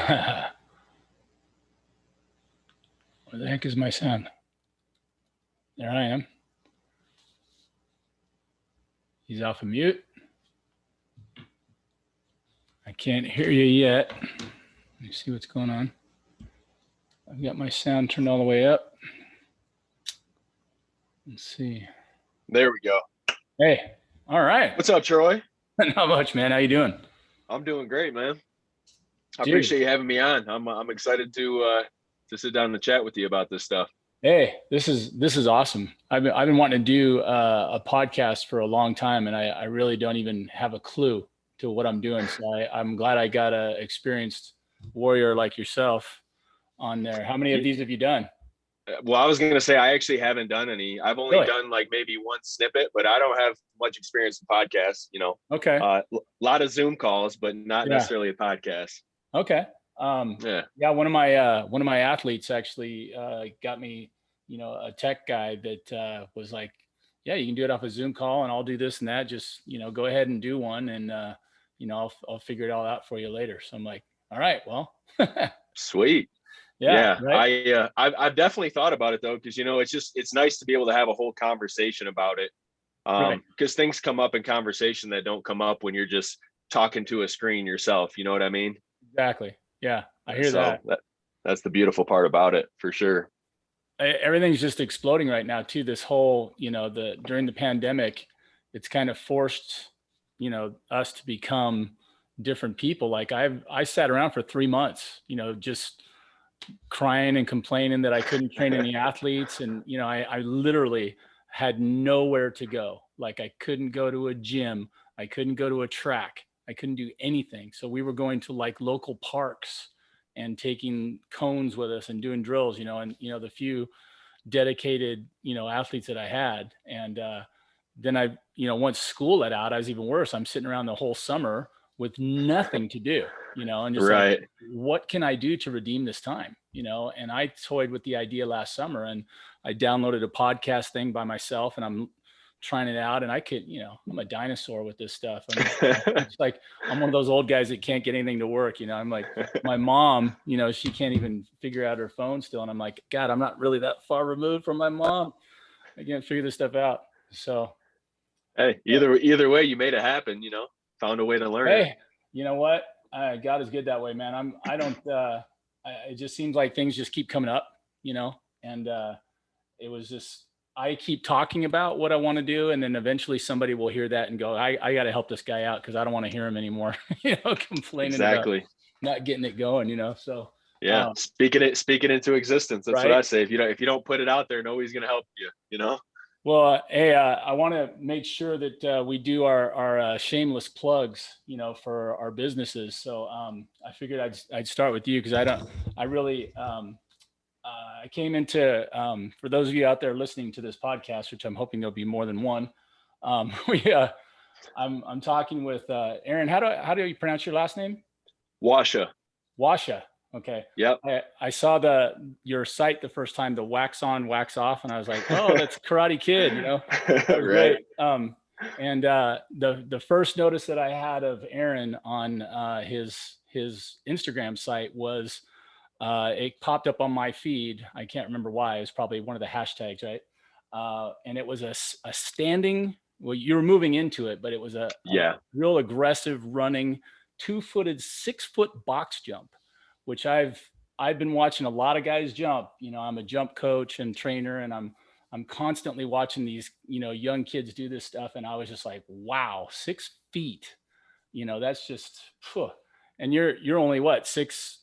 Where the heck is my sound? There I am. He's off of mute. I can't hear you yet. Let me see what's going on. I've got my sound turned all the way up. Let's see. There we go. Hey, all right. What's up, Troy? Not much, man. How you doing? I'm doing great, man. I appreciate you having me on. I'm excited to sit down and chat with you about this stuff. Hey, this is awesome. I've been wanting to do a podcast for a long time, and I really don't even have a clue to what I'm doing. So I'm glad I got a experienced warrior like yourself on there. How many of these have you done? Well, I was going to say I actually haven't done any. I've only done like maybe one snippet, but I don't have much experience in podcasts. Okay. A lot of Zoom calls, but not necessarily a podcast. Okay. Yeah. One of my athletes actually got me, a tech guy that was like, yeah, you can do it off a Zoom call, and I'll do this and that. Just go ahead and do one, and I'll figure it all out for you later. So I'm like, all right, well, sweet. Yeah. Right? I've definitely thought about it though, because it's nice to be able to have a whole conversation about it. Because things come up in conversation that don't come up when you're just talking to a screen yourself. You know what I mean? Exactly. Yeah, I hear that. That's the beautiful part about it, for sure. Everything's just exploding right now too. This whole, during the pandemic, it's kind of forced, us to become different people. Like I sat around for 3 months, just crying and complaining that I couldn't train any athletes. And, I literally had nowhere to go. Like I couldn't go to a gym. I couldn't go to a track. I couldn't do anything. So we were going to like local parks and taking cones with us and doing drills, and, the few dedicated, athletes that I had. And then I, once school let out, I was even worse. I'm sitting around the whole summer with nothing to do, and just like, what can I do to redeem this time? And I toyed with the idea last summer, and I downloaded a podcast thing by myself, and I'm trying it out, and I could, I'm a dinosaur with this stuff. It's like, I'm one of those old guys that can't get anything to work. I'm like, my mom, she can't even figure out her phone still. And I'm like, God, I'm not really that far removed from my mom. I can't figure this stuff out. So, hey, either way, you made it happen, found a way to learn it. You know what? God is good that way, man. It just seems like things just keep coming up, and it was just, I keep talking about what I want to do. And then eventually somebody will hear that and go, I got to help this guy out, because I don't want to hear him anymore, complaining about not getting it going, so. Yeah. Speaking it into existence. That's right? What I say. If you don't put it out there, nobody's going to help you, Well, hey, I want to make sure that we do our shameless plugs, for our businesses. So I figured I'd start with you, because I came into, for those of you out there listening to this podcast, which I'm hoping there'll be more than one. I'm talking with Aaron. How do you pronounce your last name? Wascha. Okay. Yep. I saw your site the first time, the wax on, wax off, and I was like, oh, that's Karate Kid, Right. And the first notice that I had of Aaron on his Instagram site was it popped up on my feed. I can't remember why. It was probably one of the hashtags, right? And it was a standing. Well, you were moving into it, but it was a real aggressive running 2-footed 6-foot box jump, which I've been watching a lot of guys jump. I'm a jump coach and trainer, and I'm constantly watching these, young kids do this stuff. And I was just like, wow, 6 feet, that's just, phew. And you're only what, 6?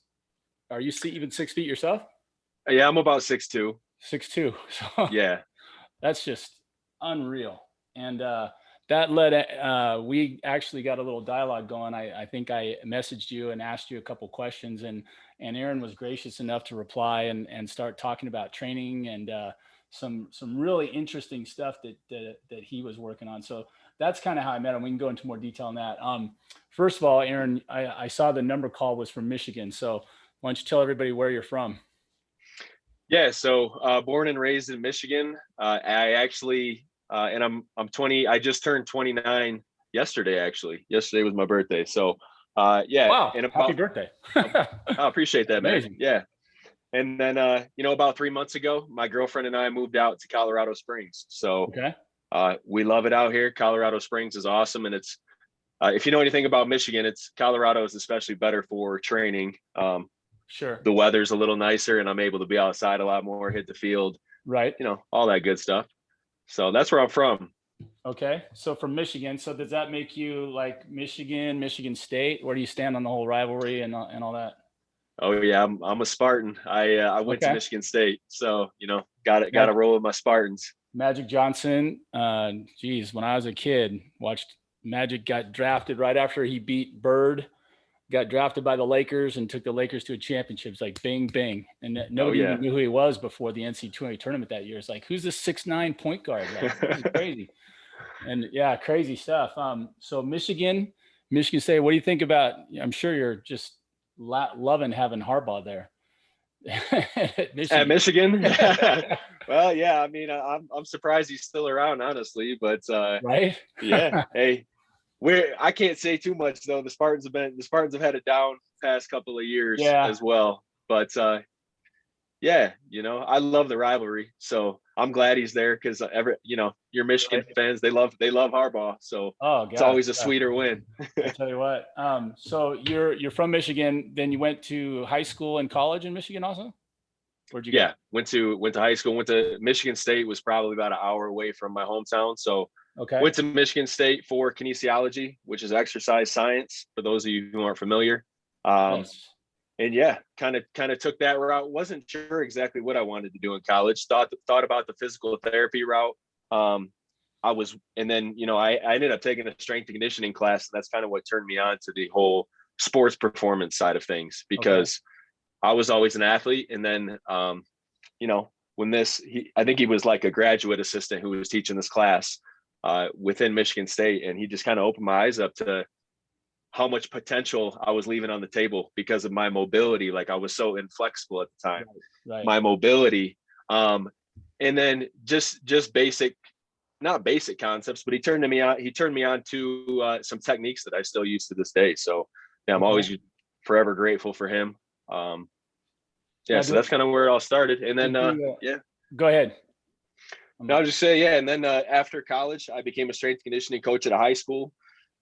Are you even 6 feet yourself? Yeah, I'm about 6'2". 6'2". So yeah, that's just unreal. And that led, we actually got a little dialogue going. I think I messaged you and asked you a couple questions, and Aaron was gracious enough to reply and start talking about training and some really interesting stuff that he was working on. So that's kind of how I met him. We can go into more detail on that. First of all, Aaron, I saw the number call was from Michigan. So why don't you tell everybody where you're from? Yeah, so born and raised in Michigan. I actually, and I'm 20. I just turned 29 yesterday. Actually, yesterday was my birthday. So Yeah. Wow. And Happy about, birthday. I appreciate that, man. Amazing. Yeah. And then, about 3 months ago, my girlfriend and I moved out to Colorado Springs. So Okay. we love it out here. Colorado Springs is awesome. And it's, if you know anything about Michigan, Colorado is especially better for training. Sure. The weather's a little nicer and I'm able to be outside a lot more, hit the field, Right. all that good stuff. So that's where I'm from. Okay. So from Michigan. So does that make you like Michigan, Michigan State? Where do you stand on the whole rivalry and all that? Oh yeah, I'm a Spartan. I went to Okay. Michigan State, so got to roll with my Spartans. Magic Johnson. Geez, when I was a kid, watched Magic got drafted right after he beat Bird, got drafted by the Lakers and took the Lakers to a championship. It's like bing, bing. And nobody even knew who he was before the NCAA tournament that year. It's like, who's this 6'9" point guard? Like, this is crazy. And yeah, crazy stuff. So Michigan State, what do you think about, I'm sure you're just loving having Harbaugh there. At Michigan. Well, yeah, I mean, I'm surprised he's still around, honestly, but right. Yeah. Hey, I can't say too much though. The Spartans have had a down past couple of years as well. But yeah, I love the rivalry. So I'm glad he's there because your Michigan fans, they love Harbaugh. So it's always a sweeter win. I tell you what. So you're from Michigan, then you went to high school and college in Michigan also? Where'd you go? Yeah, went to high school, went to Michigan State, was probably about an hour away from my hometown. So went to Michigan State for kinesiology, which is exercise science, for those of you who aren't familiar. Yes. And yeah, kind of took that route. Wasn't sure exactly what I wanted to do in college. Thought about the physical therapy route. And then I ended up taking a strength and conditioning class. And that's kind of what turned me on to the whole sports performance side of things, because I was always an athlete. And then when I think he was like a graduate assistant who was teaching this class within Michigan State, and he just kind of opened my eyes up to how much potential I was leaving on the table because of my mobility. Like, I was so inflexible at the time, my mobility. And then just basic, not basic concepts, but he turned me on to some techniques that I still use to this day. So yeah, I'm always forever grateful for him. So that's kind of where it all started. And then, go ahead. I'll just say, and then after college, I became a strength and conditioning coach at a high school.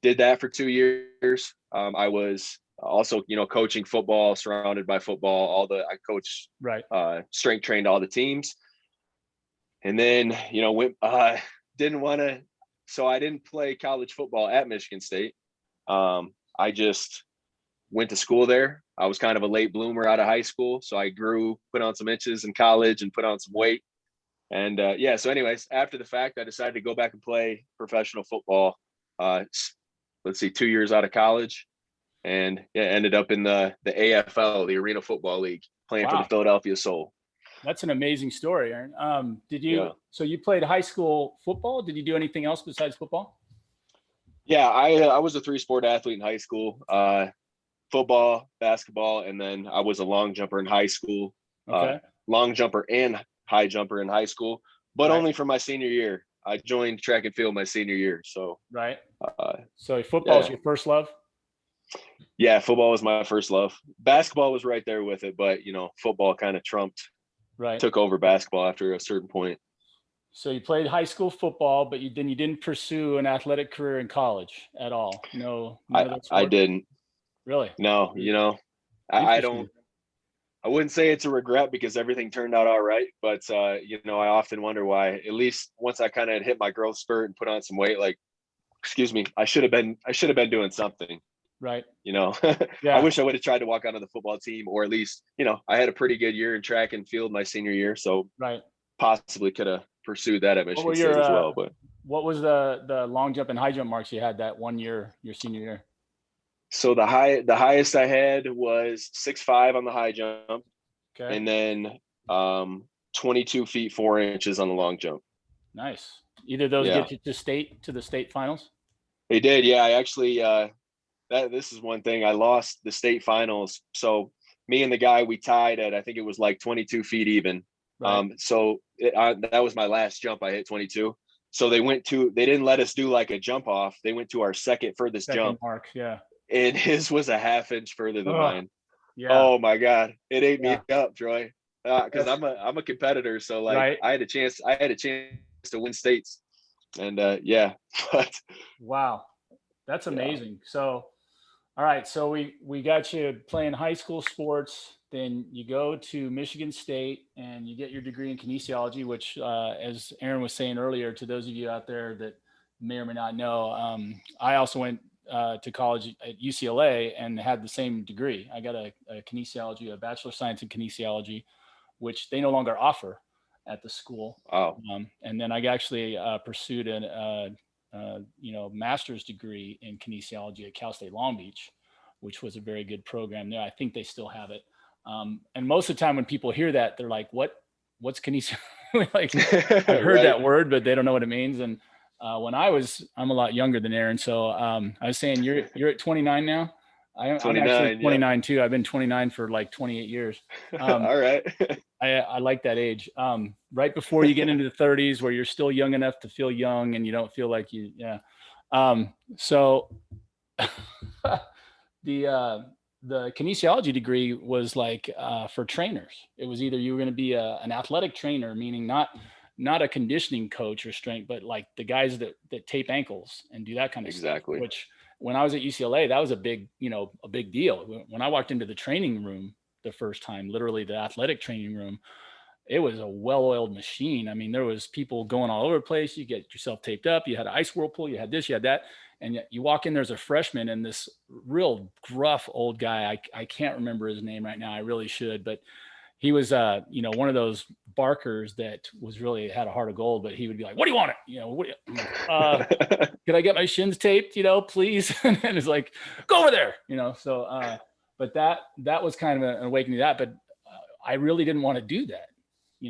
Did that for 2 years. I was also, coaching football, surrounded by football. I coached, strength trained all the teams. And then, didn't want to, so I didn't play college football at Michigan State. I just went to school there. I was kind of a late bloomer out of high school. So I put on some inches in college and put on some weight. And so anyways, after the fact, I decided to go back and play professional football. 2 years out of college, and ended up in the AFL, the Arena Football League, playing for the Philadelphia Soul. That's an amazing story, Aaron. So you played high school football? Did you do anything else besides football? Yeah, I was a 3-sport athlete in high school, football, basketball, and then I was a long jumper in high school, long jumper and high jumper in high school, but only for my senior year. I joined track and field my senior year. So so football is your first love? Yeah, football was my first love. Basketball was right there with it, but football kind of took over basketball after a certain point. So you played high school football, but you didn't pursue an athletic career in college at all? No, I didn't. Really? No, I wouldn't say it's a regret because everything turned out all right, but I often wonder why. At least once I kind of hit my growth spurt and put on some weight, like, excuse me, I should have been doing something. Right. I wish I would have tried to walk onto the football team, or at least, I had a pretty good year in track and field my senior year, so possibly could have pursued that at Michigan State as well. But what was the long jump and high jump marks you had that 1 year, your senior year? So the highest I had was 6'5" on the high jump, and then 22 feet 4 inches on the long jump. Nice. Either of those get you to the state finals? They did, yeah. I actually this is one thing. I lost the state finals. So me and the guy, we tied at, I think it was like 22 feet even. So that was my last jump. I hit 22. So they didn't let us do like a jump off. They went to our second furthest jump mark. Yeah. and his was a half inch further than Oh, mine. yeah. Oh my God, it ate me Yeah. up, Troy. Because That's I'm a competitor, so like right. I had a chance to win states, and yeah, but Wow. That's yeah. amazing. So, all right. So we got you playing high school sports. Then you go to Michigan State and you get your degree in kinesiology, which, as Aaron was saying earlier, to those of you out there that may or may not know, I also went to college at UCLA and had the same degree. I got a kinesiology, a bachelor of science in kinesiology, which they no longer offer at the school. Wow. And then I actually pursued an master's degree in kinesiology at Cal State Long Beach, which was a very good program there. I think they still have it. And most of the time when people hear that, they're like, what's kinesiology? Like, I've heard Right. that word, but they don't know what it means. And I'm a lot younger than Aaron. So I was saying, you're at 29 now. I'm actually 29. Yep. 29 too. I've been 29 for like 28 years. Um, All right. I like that age. Right before you get into the 30s, where you're still young enough to feel young and you don't feel like you, yeah. So the the kinesiology degree was like for trainers. It was either you were going to be an athletic trainer, meaning not a conditioning coach or strength, but like the guys that tape ankles and do that kind of stuff. Exactly. Which when I was at UCLA, that was a big deal. When I walked into the training room the first time, literally the athletic training room, it was a well-oiled machine. I mean, there was people going all over the place. You get yourself taped up. You had an ice whirlpool. You had this, you had that. And yet you walk in, there's a freshman and this real gruff old guy. I can't remember his name right now. I really should, but he was, one of those barkers that was really had a heart of gold, but he would be like, what do you want it? I'm like, could I get my shins taped, please? And it's like, go over there, so, but that was kind of an awakening to that, but I really didn't want to do that.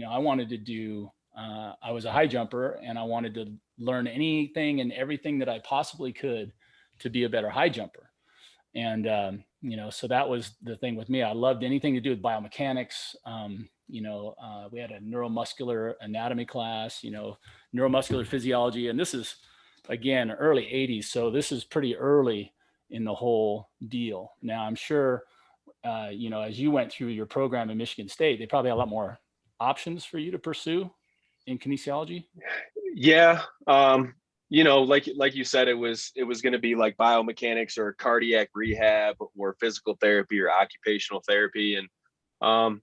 I wanted to do, I was a high jumper and I wanted to learn anything and everything that I possibly could to be a better high jumper. And, so that was the thing with me. I loved anything to do with biomechanics. We had a neuromuscular anatomy class, neuromuscular physiology. And this is, again, early 80s. So this is pretty early in the whole deal. Now, I'm sure, as you went through your program in Michigan State, they probably had a lot more options for you to pursue in kinesiology. Yeah. Like you said, it was going to be like biomechanics or cardiac rehab or physical therapy or occupational therapy. And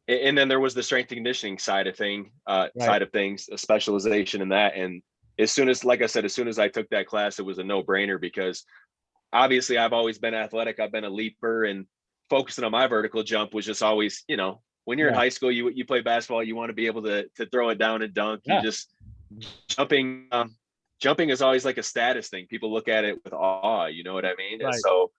then there was the strength and conditioning side of Right. things, a specialization in that. And like I said, as soon as I took that class, it was a no brainer because obviously I've always been athletic. I've been a leaper, and focusing on my vertical jump was just always, when you're in Yeah. high school, you play basketball, you want to be able to throw it down and dunk. You Yeah. just jumping, jumping is always like a status thing. People look at it with awe, you know what I mean? And Right. so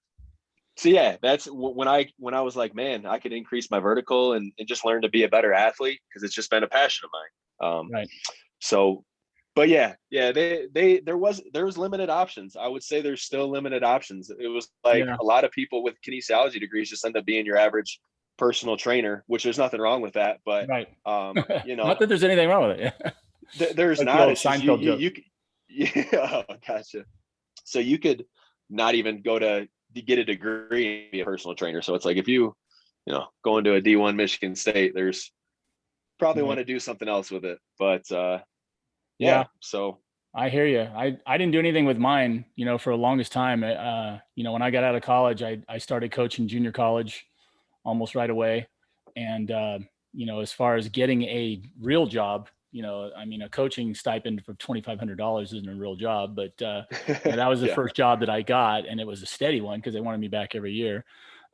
yeah, that's when I was like, man, I could increase my vertical and just learn to be a better athlete because it's just been a passion of mine. Right. So but yeah, there was limited options. I would say there's still limited options. It was like Yeah. a lot of people with kinesiology degrees just end up being your average personal trainer, which there's nothing wrong with that. But Right. you Not know, that there's anything wrong with it. Yeah. there's Like the not. old It's just you Seinfeld you joke. you. Yeah, gotcha. So you could not even go to get a degree and be a personal trainer. So it's like if going to a D1 Michigan State, there's probably want Right. to do something else with it. But Yeah. yeah, so I hear you. I didn't do anything with mine, for the longest time. When I got out of college, I started coaching junior college almost right away. And, as far as getting a real job, I mean, a coaching stipend for $2,500 isn't a real job, but, that was the yeah. first job that I got. And it was a steady one because they wanted me back every year.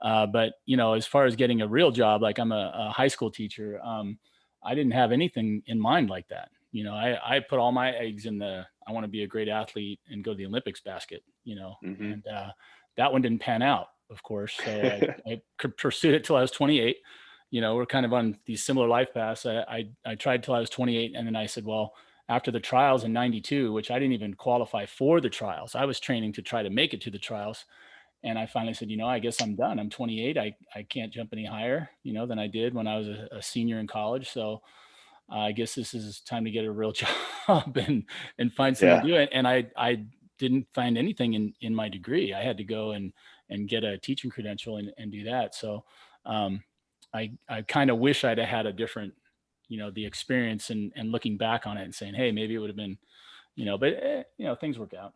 But, as far as getting a real job, like I'm a high school teacher, I didn't have anything in mind like that. I put all my eggs in I want to be a great athlete and go to the Olympics basket, Hmm. and that one didn't pan out, of course. So I could pursue it till I was 28. We're kind of on these similar life paths. I tried till I was 28. And then I said, well, after the trials in 92, which I didn't even qualify for the trials, I was training to try to make it to the trials. And I finally said, I guess I'm done. I'm 28. I can't jump any higher, than I did when I was a senior in college. So I guess this is time to get a real job and find something to Yeah. do it. And I didn't find anything in my degree. I had to go and get a teaching credential and do that. So I kind of wish I'd have had a different, the experience and looking back on it and saying, hey, maybe it would have been, but things work out.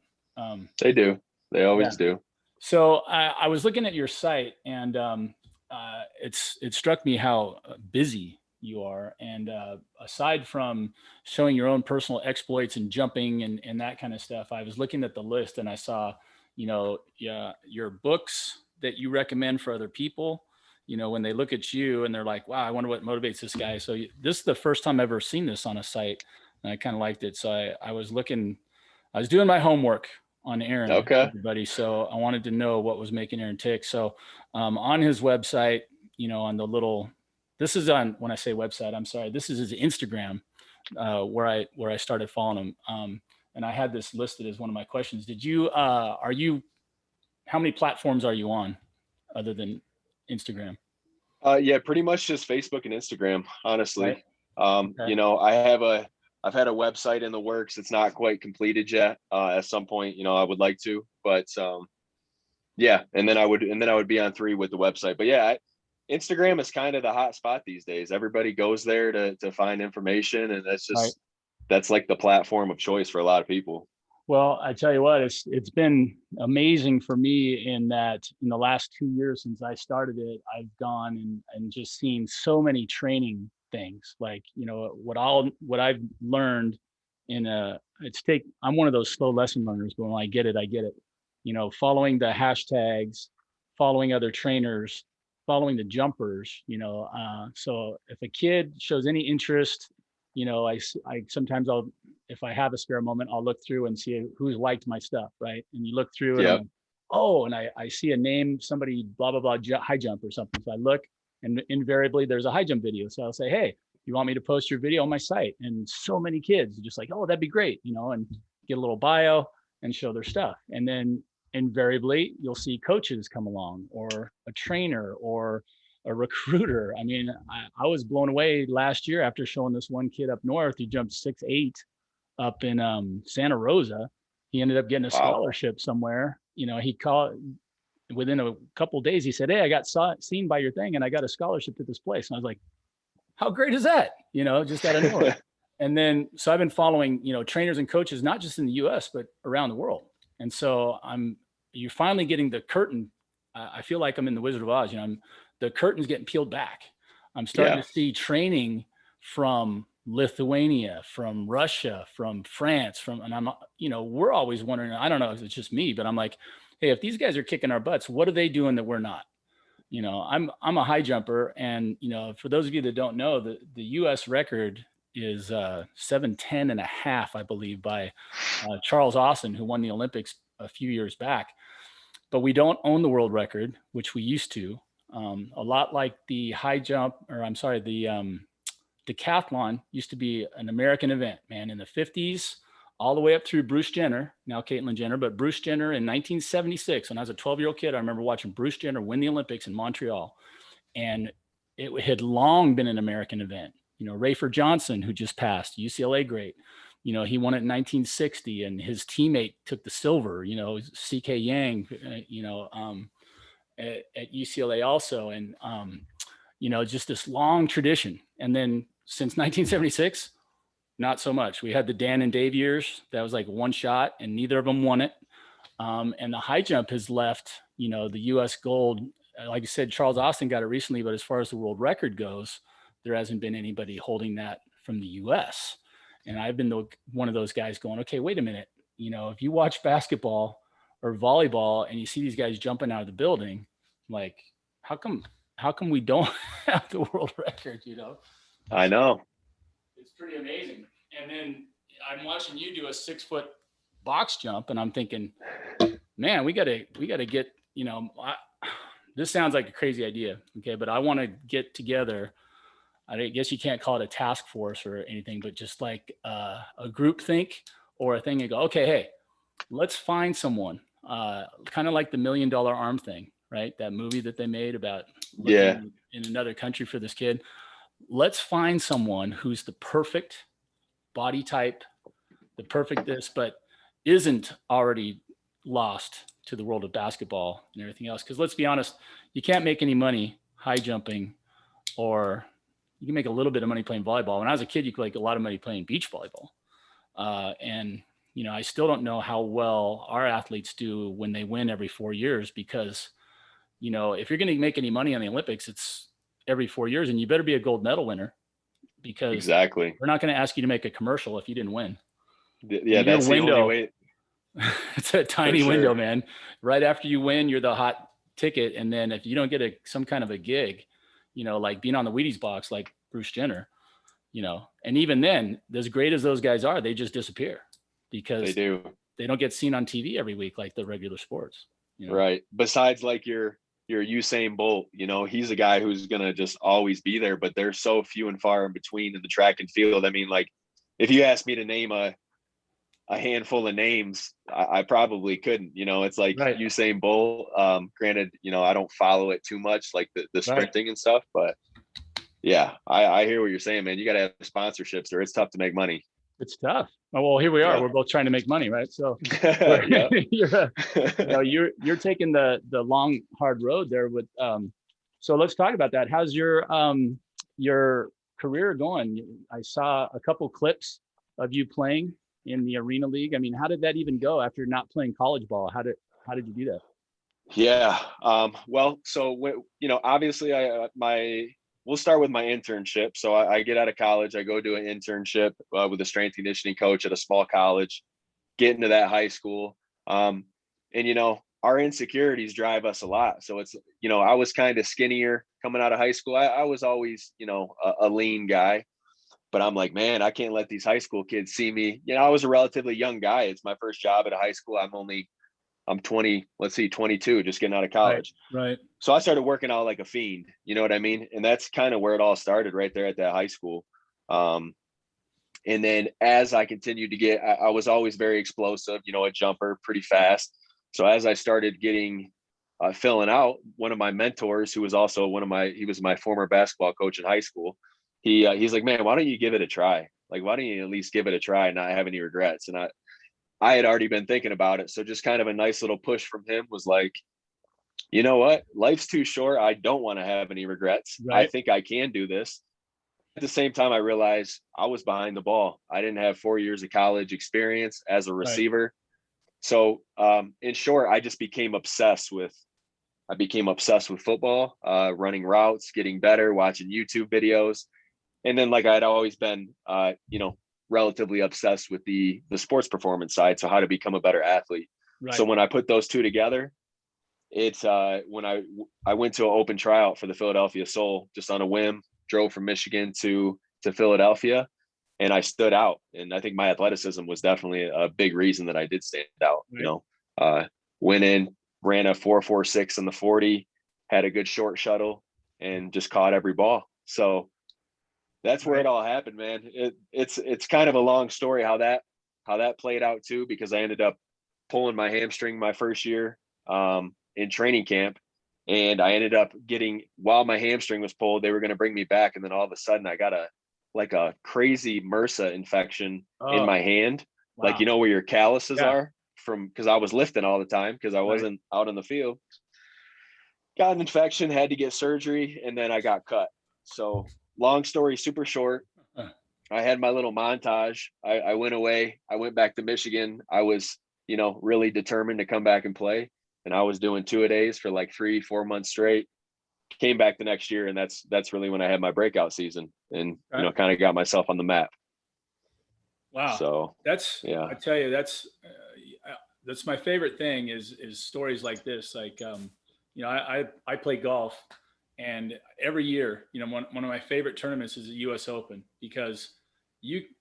They do. They always Yeah. do. So I was looking at your site, and it struck me how busy you are. And aside from showing your own personal exploits and jumping and that kind of stuff, I was looking at the list and I saw, your books that you recommend for other people. When they look at you and they're like, wow, I wonder what motivates this guy. So this is the first time I've ever seen this on a site, and I kind of liked it. So I was doing my homework on Aaron, Okay. everybody. So I wanted to know what was making Aaron tick. So on his website, on the little, this is on, when I say website, I'm sorry, this is his Instagram, where I started following him. And I had this listed as one of my questions. How many platforms are you on other than Instagram? Yeah, pretty much just Facebook and Instagram, honestly. Right. Okay. I've had a website in the works. It's not quite completed yet. At some point, I would like to, but yeah. And then I would be on 3 with the website. But yeah, Instagram is kind of the hot spot these days. Everybody goes there to find information, and Right. that's like the platform of choice for a lot of people. Well, I tell you what, it's been amazing for me in that in the last 2 years since I started it, I've gone and just seen so many training things. Like, what I've learned I'm one of those slow lesson learners, but when I get it, I get it. Following the hashtags, following other trainers, following the jumpers, so if a kid shows any interest, I sometimes if I have a spare moment, I'll look through and see who's liked my stuff, right? And you look through and I'm Yep. like, oh, and I see a name, somebody, blah, blah, blah, high jump or something. So I look, and invariably there's a high jump video. So I'll say, hey, you want me to post your video on my site? And so many kids are just like, oh, that'd be great, and get a little bio and show their stuff. And then invariably you'll see coaches come along, or a trainer, or a recruiter. I mean, I was blown away last year after showing this one kid up north. He jumped 6'8" up in Santa Rosa. He ended up getting a Wow. scholarship somewhere. He called within a couple of days. He said, hey, I got seen by your thing and I got a scholarship to this place. And I was like, how great is that? Just out of nowhere. And then, so I've been following, trainers and coaches, not just in the US, but around the world. And so you're finally getting the curtain. I feel like I'm in the Wizard of Oz, the curtain's getting peeled back. I'm starting to see training from Lithuania, from Russia, from France, and I'm, we're always wondering, I don't know if it's just me, but I'm like, hey, if these guys are kicking our butts, what are they doing that we're not? I'm a high jumper, and for those of you that don't know, the US record is 7:10 and a half, I believe, by Charles Austin, who won the Olympics a few years back. But we don't own the world record, which we used to. A lot like the high jump, or I'm sorry, the decathlon used to be an American event, man, in the 50s, all the way up through Bruce Jenner, now Caitlyn Jenner, but Bruce Jenner in 1976, when I was a 12-year-old kid, I remember watching Bruce Jenner win the Olympics in Montreal. And it had long been an American event. Rayford Johnson, who just passed, UCLA great, he won it in 1960, and his teammate took the silver, CK Yang, at UCLA also. And, just this long tradition. And then since 1976, not so much. We had the Dan and Dave years. That was like one shot, and neither of them won it. And the high jump has left, the US gold. Like I said, Charles Austin got it recently, but as far as the world record goes, there hasn't been anybody holding that from the US. And I've been one of those guys going, okay, wait a minute. If you watch basketball or volleyball and you see these guys jumping out of the building, like, how come we don't have the world record, I know. It's pretty amazing. And then I'm watching you do a 6-foot box jump, and I'm thinking, man, we gotta get, this sounds like a crazy idea. Okay. But I want to get together. I guess you can't call it a task force or anything, but just like a group think or a thing and go, okay, hey, let's find someone, kind of like the $1 Million Arm thing, right? That movie that they made about looking in another country for this kid. Let's find someone who's the perfect body type, the perfect this, but isn't already lost to the world of basketball and everything else. Because let's be honest, you can't make any money high jumping, or you can make a little bit of money playing volleyball. When I was a kid, you could make a lot of money playing beach volleyball. And, you know, I still don't know how well our athletes do when they win every 4 years, because, you know, if you're going to make any money on the Olympics, it's every 4 years, and you better be a gold medal winner, because Exactly. we're not going to ask you to make a commercial if you didn't win. Yeah, And your that's the only window, way. it's a tiny window, man. Right after you win, you're the hot ticket. And then if you don't get some kind of a gig, you know, like being on the Wheaties box, like Bruce Jenner, you know, and even then, as great as those guys are, they just disappear because they don't get seen on TV every week like the regular sports. You know? Right. Besides, like your Usain Bolt, you know, he's a guy who's gonna just always be there, but they're so few and far in between in the track and field. I mean, like, if you asked me to name a handful of names, I probably couldn't. You know, it's like Usain Bolt. Granted, you know, I don't follow it too much, like the sprinting and stuff, but yeah, I hear what you're saying, man. You got to have sponsorships, or it's tough to make money. It's tough. Oh, well, here we are. Yeah. We're both trying to make money, right? So you're taking the long, hard road there with, so let's talk about that. How's your career going? I saw a couple clips of you playing in the Arena League. I mean, how did that even go after not playing college ball? How did you do that? Yeah. Well, so, you know, obviously we'll start with my internship. So I get out of college, I go do an internship with a strength conditioning coach at a small college, get into that high school. And, you know, our insecurities drive us a lot. So it's, you know, I was kind of skinnier coming out of high school. I was always, you know, a lean guy, but I'm like, man, I can't let these high school kids see me. You know, I was a relatively young guy. It's my first job at a high school. I'm 22, just getting out of college. Right. So I started working out like a fiend, you know what I mean? And that's kind of where it all started, right there at that high school. And then as I continued to get, I was always very explosive, you know, a jumper, pretty fast. So as I started getting, filling out, one of my mentors, who was also he was my former basketball coach in high school. He's like, man, why don't you give it a try? Like, why don't you at least give it a try and not have any regrets? And I had already been thinking about it. So just kind of a nice little push from him was like, you know what? Life's too short. I don't want to have any regrets. Right. I think I can do this. At the same time, I realized I was behind the ball. I didn't have 4 years of college experience as a receiver. Right. So in short, I just became obsessed with football, running routes, getting better, watching YouTube videos. And then, like, I'd always been, you know, relatively obsessed with the sports performance side. So how to become a better athlete. Right. So when I put those two together, it's when I went to an open tryout for the Philadelphia Soul, just on a whim, drove from Michigan to Philadelphia, and I stood out. And I think my athleticism was definitely a big reason that I did stand out. Right. You know, went in, ran a 4.46 in the 40, had a good short shuttle, and just caught every ball. So that's where it all happened, man. It's kind of a long story how that played out too, because I ended up pulling my hamstring my first year in training camp, and I ended up getting, while my hamstring was pulled, they were going to bring me back, and then all of a sudden I got a crazy MRSA infection in my hand. Wow. Like, you know, where your calluses are from, because I was lifting all the time because I wasn't out in the field. Got an infection, had to get surgery, and then I got cut. So long story super short, I had my little montage. I went away. I went back to Michigan. I was, you know, really determined to come back and play. And I was doing 2-a-days for like 3-4 months straight. Came back the next year, and that's really when I had my breakout season, and you know, kind of got myself on the map. Wow. So that's, I tell you, that's my favorite thing is stories like this. Like, you know, I play golf. And every year, you know, one of my favorite tournaments is the U.S. Open, because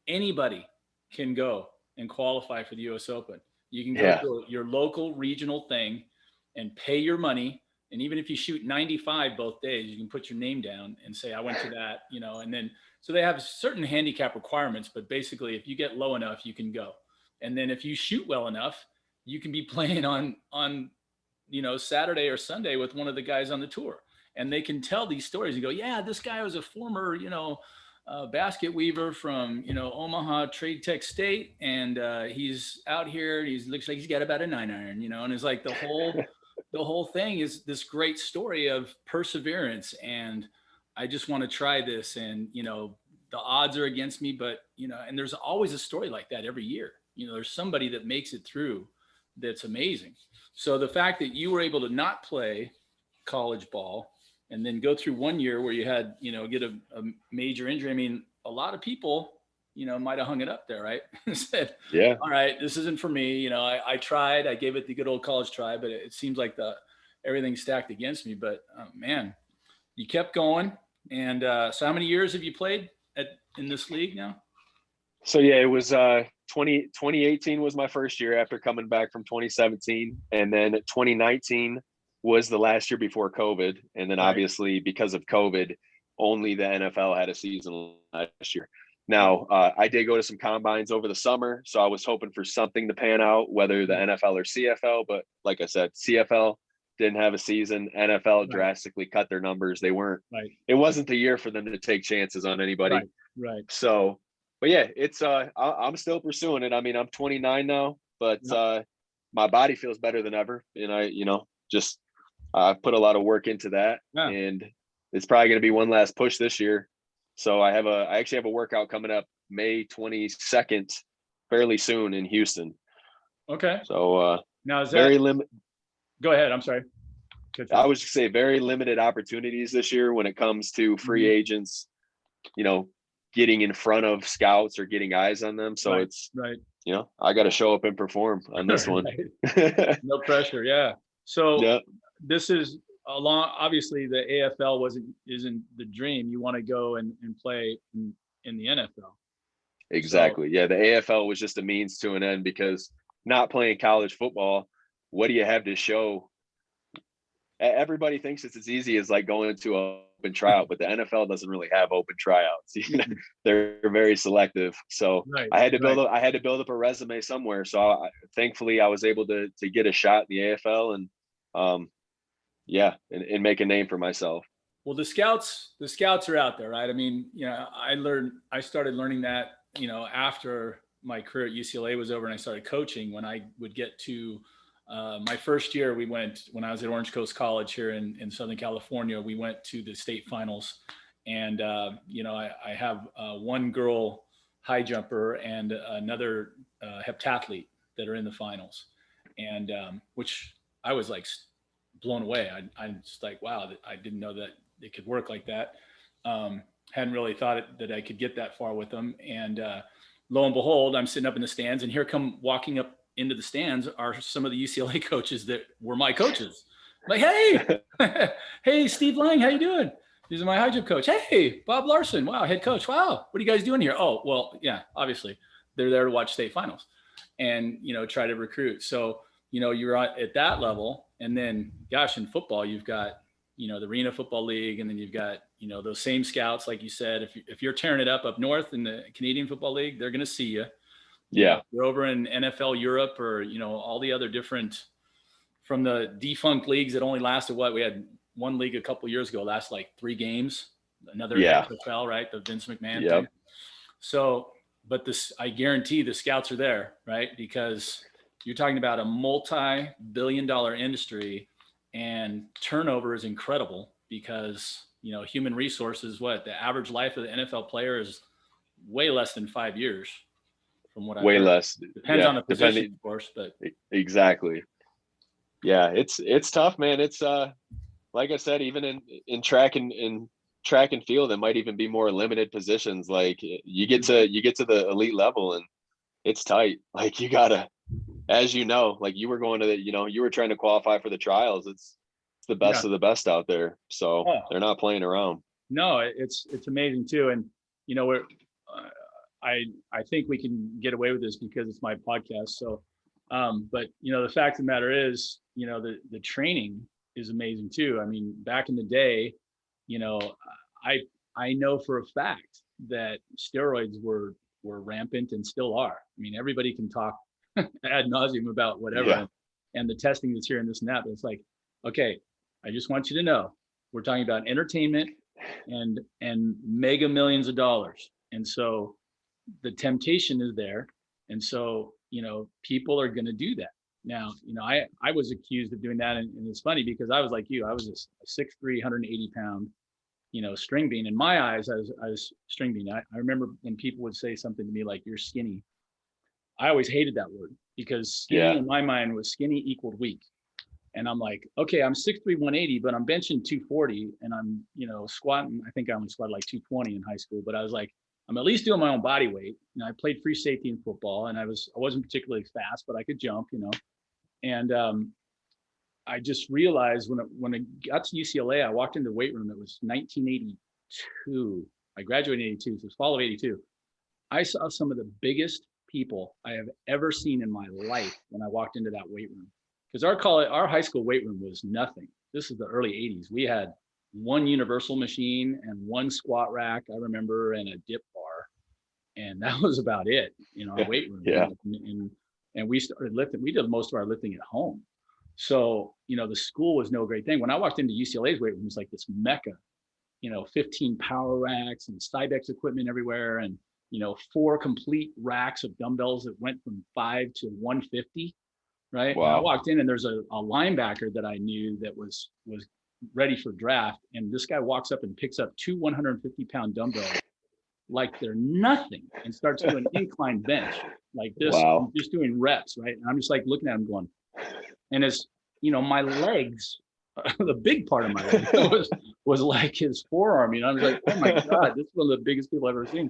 anybody can go and qualify for the U.S. Open. You can go to your local regional thing and pay your money. And even if you shoot 95 both days, you can put your name down and say, I went to that, you know, and then, so they have certain handicap requirements, but basically if you get low enough, you can go. And then if you shoot well enough, you can be playing on, you know, Saturday or Sunday with one of the guys on the tour. And they can tell these stories and go, yeah, this guy was a former, you know, basket weaver from, Omaha Trade Tech State. And he's out here. He looks like he's got about a 9-iron, and it's like the whole thing is this great story of perseverance. And I just want to try this. And, the odds are against me, but, and there's always a story like that every year. There's somebody that makes it through that's amazing. So the fact that you were able to not play college ball and then go through one year where you had, get a major injury. I mean, a lot of people, might have hung it up there, right? Said, Yeah. all right, this isn't for me. I tried, I gave it the good old college try, but it seems like everything's stacked against me. But man, you kept going. And so how many years have you played in this league now? So yeah, it was 2018 was my first year after coming back from 2017. And then 2019 was the last year before COVID. And then obviously because of COVID, only the NFL had a season last year. Now, I did go to some combines over the summer. So I was hoping for something to pan out, whether the NFL or CFL. But like I said, CFL didn't have a season. NFL drastically cut their numbers. They weren't, it wasn't the year for them to take chances on anybody. Right. So, but yeah, it's, I'm still pursuing it. I mean, I'm 29 now, but my body feels better than ever. And I've put a lot of work into that, and it's probably going to be one last push this year. So I actually have a workout coming up May 22nd, fairly soon in Houston. Okay. So now is that very limited. Go ahead. I'm sorry. I was just say very limited opportunities this year when it comes to free agents, getting in front of scouts or getting eyes on them. So it's I got to show up and perform on this one. No pressure. Yeah. So this is obviously the AFL isn't the dream. You want to go and play in the NFL. Exactly. So, yeah. The AFL was just a means to an end, because not playing college football, what do you have to show? Everybody thinks it's as easy as like going to an open tryout, but the NFL doesn't really have open tryouts. They're very selective. So I had to build up a resume somewhere. So thankfully I was able to get a shot in the AFL and and make a name for myself. Well, the scouts are out there, right? I mean, I started learning that, after my career at UCLA was over and I started coaching. When I would get to my first year, when I was at Orange Coast College here in Southern California, we went to the state finals. And, I have one girl high jumper and another heptathlete that are in the finals. And which I was like blown away. I'm just like, wow, I didn't know that it could work like that. Hadn't really thought that I could get that far with them. And lo and behold, I'm sitting up in the stands, and here come walking up into the stands are some of the UCLA coaches that were my coaches. I'm like, hey, hey, Steve Lang, how you doing? These are my high jump coach. Hey, Bob Larson. Wow, head coach. Wow, what are you guys doing here? Oh, well, yeah, obviously they're there to watch state finals and, try to recruit. So, you're at that level. And then, gosh, in football, you've got, the Arena Football League, and then you've got, those same scouts, like you said, if you're tearing it up north in the Canadian Football League, they're going to see you. Yeah. You're over in NFL Europe or, all the other different, from the defunct leagues that only lasted we had one league a couple of years ago, last like 3 games, another XFL, right? The Vince McMahon thing. So, but I guarantee the scouts are there, right? Because you're talking about a multi-billion-dollar industry, and turnover is incredible because, human resources, the average life of the NFL player is way less than 5 years. From what I've heard. Less. Depends on the position, of course, but exactly. Yeah, it's tough, man. It's like I said, even in track and field, it might even be more limited positions. Like you get to the elite level, and it's tight. Like you gotta, as like you were going to you were trying to qualify for the trials. It's the best of the best out there. So they're not playing around. No, it's amazing too, and we're. I think we can get away with this because it's my podcast. So, but the fact of the matter is, the training is amazing too. I mean, back in the day, I know for a fact that steroids were rampant and still are. I mean, everybody can talk ad nauseum about whatever, and the testing that's here and this and that. But it's like, okay, I just want you to know, we're talking about entertainment and mega millions of dollars. And so the temptation is there. And so, people are going to do that. Now, I was accused of doing that. And it's funny because I was like you, I was a 6'3", 180-pound, string bean. In my eyes, I was string bean. I remember when people would say something to me like, "You're skinny." I always hated that word because skinny in my mind was skinny equaled weak. And I'm like, okay, I'm 6'3", 180, but I'm benching 240 and I'm, squatting. I think I only squatted like 220 in high school, but I was like, I'm at least doing my own body weight. I played free safety in football and I wasn't particularly fast, but I could jump, and I just realized when I got to UCLA, I walked into the weight room. It was 1982. I graduated in 82, so it was fall of 82. I saw some of the biggest people I have ever seen in my life when I walked into that weight room. Because our high school weight room was nothing. This is the early 80s. We had one universal machine and one squat rack, I remember, and a dip bar. And that was about it in our weight room. Yeah. And we started lifting. We did most of our lifting at home. So, the school was no great thing. When I walked into UCLA's weight room, it was like this mecca, 15 power racks and Cybex equipment everywhere. And, 4 complete racks of dumbbells that went from 5 to 150. Right. Wow. And I walked in and there's a linebacker that I knew that was ready for draft. And this guy walks up and picks up 2 150-pound dumbbells like they're nothing and starts doing incline bench like this, just doing reps. Right. And I'm just like looking at him going, and as my legs, the big part of my leg was like his forearm. I was like, oh my God, this is one of the biggest people I've ever seen.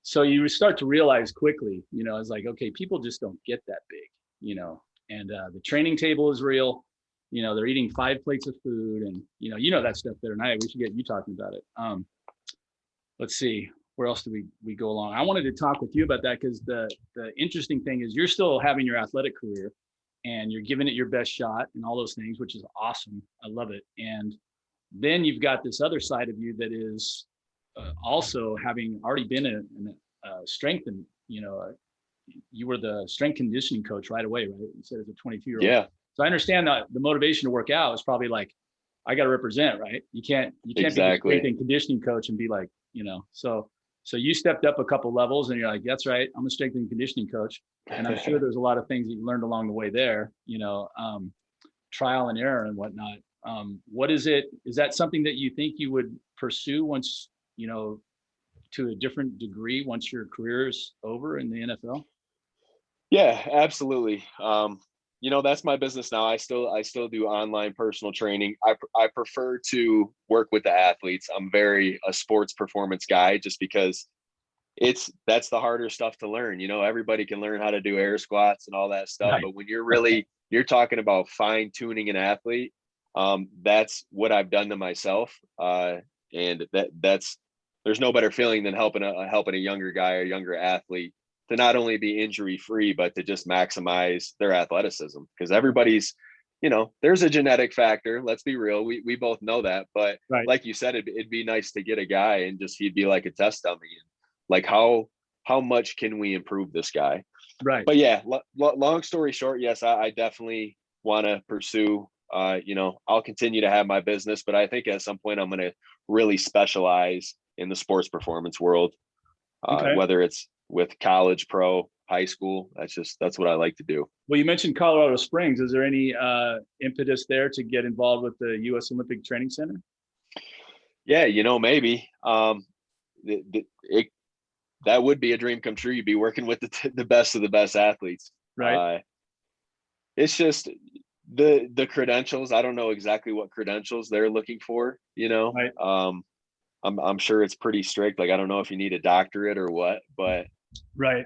So you start to realize quickly, it's like, okay, people just don't get that big, and the training table is real. They're eating 5 plates of food and, that stuff better than I. We should get you talking about it. Let's see, where else do we go along? I wanted to talk with you about that because the interesting thing is you're still having your athletic career and you're giving it your best shot and all those things, which is awesome. I love it. And then you've got this other side of you that is also having already been a strength and, you were the strength conditioning coach right away, right? You said as a 22-year-old. Yeah. So I understand that the motivation to work out is probably like, I got to represent, right? You can't exactly. be a strength and conditioning coach and be like, so you stepped up a couple levels and you're like, that's right, I'm a strength and conditioning coach. And I'm sure there's a lot of things that you learned along the way there, trial and error and whatnot. What is it? Is that something that you think you would pursue once, to a different degree once your career is over in the NFL? Yeah, absolutely. That's my business now. I still do online personal training. I prefer to work with the athletes. I'm very a sports performance guy just because that's the harder stuff to learn. Everybody can learn how to do air squats and all that stuff, right. But when you're talking about fine tuning an athlete, that's what I've done to myself. And there's no better feeling than helping a younger guy or younger athlete to not only be injury free, but to just maximize their athleticism. Because everybody's, there's a genetic factor. Let's be real. We both know that. But right. Like you said, it'd be nice to get a guy and just he'd be like a test dummy. Like how much can we improve this guy? Right. But yeah, long story short, yes, I definitely want to pursue. I'll continue to have my business, but I think at some point I'm going to really specialize in the sports performance world, whether it's with college, pro, high school. That's what I like to do. Well, you mentioned Colorado Springs. Is there any impetus there to get involved with the U.S. Olympic Training Center? Yeah, maybe. That would be a dream come true. You'd be working with the best of the best athletes. Right. It's just the credentials. I don't know exactly what credentials they're looking for, Right. I'm sure it's pretty strict. Like, I don't know if you need a doctorate or what, but right.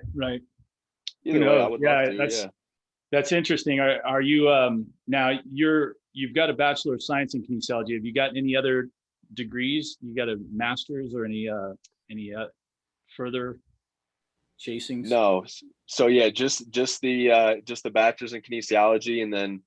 Either way, I would love to. That's interesting. Are you now you've got a Bachelor of Science in Kinesiology. Have you got any other degrees? You got a master's or any further chasings? No. So yeah, just the bachelor's in kinesiology, and then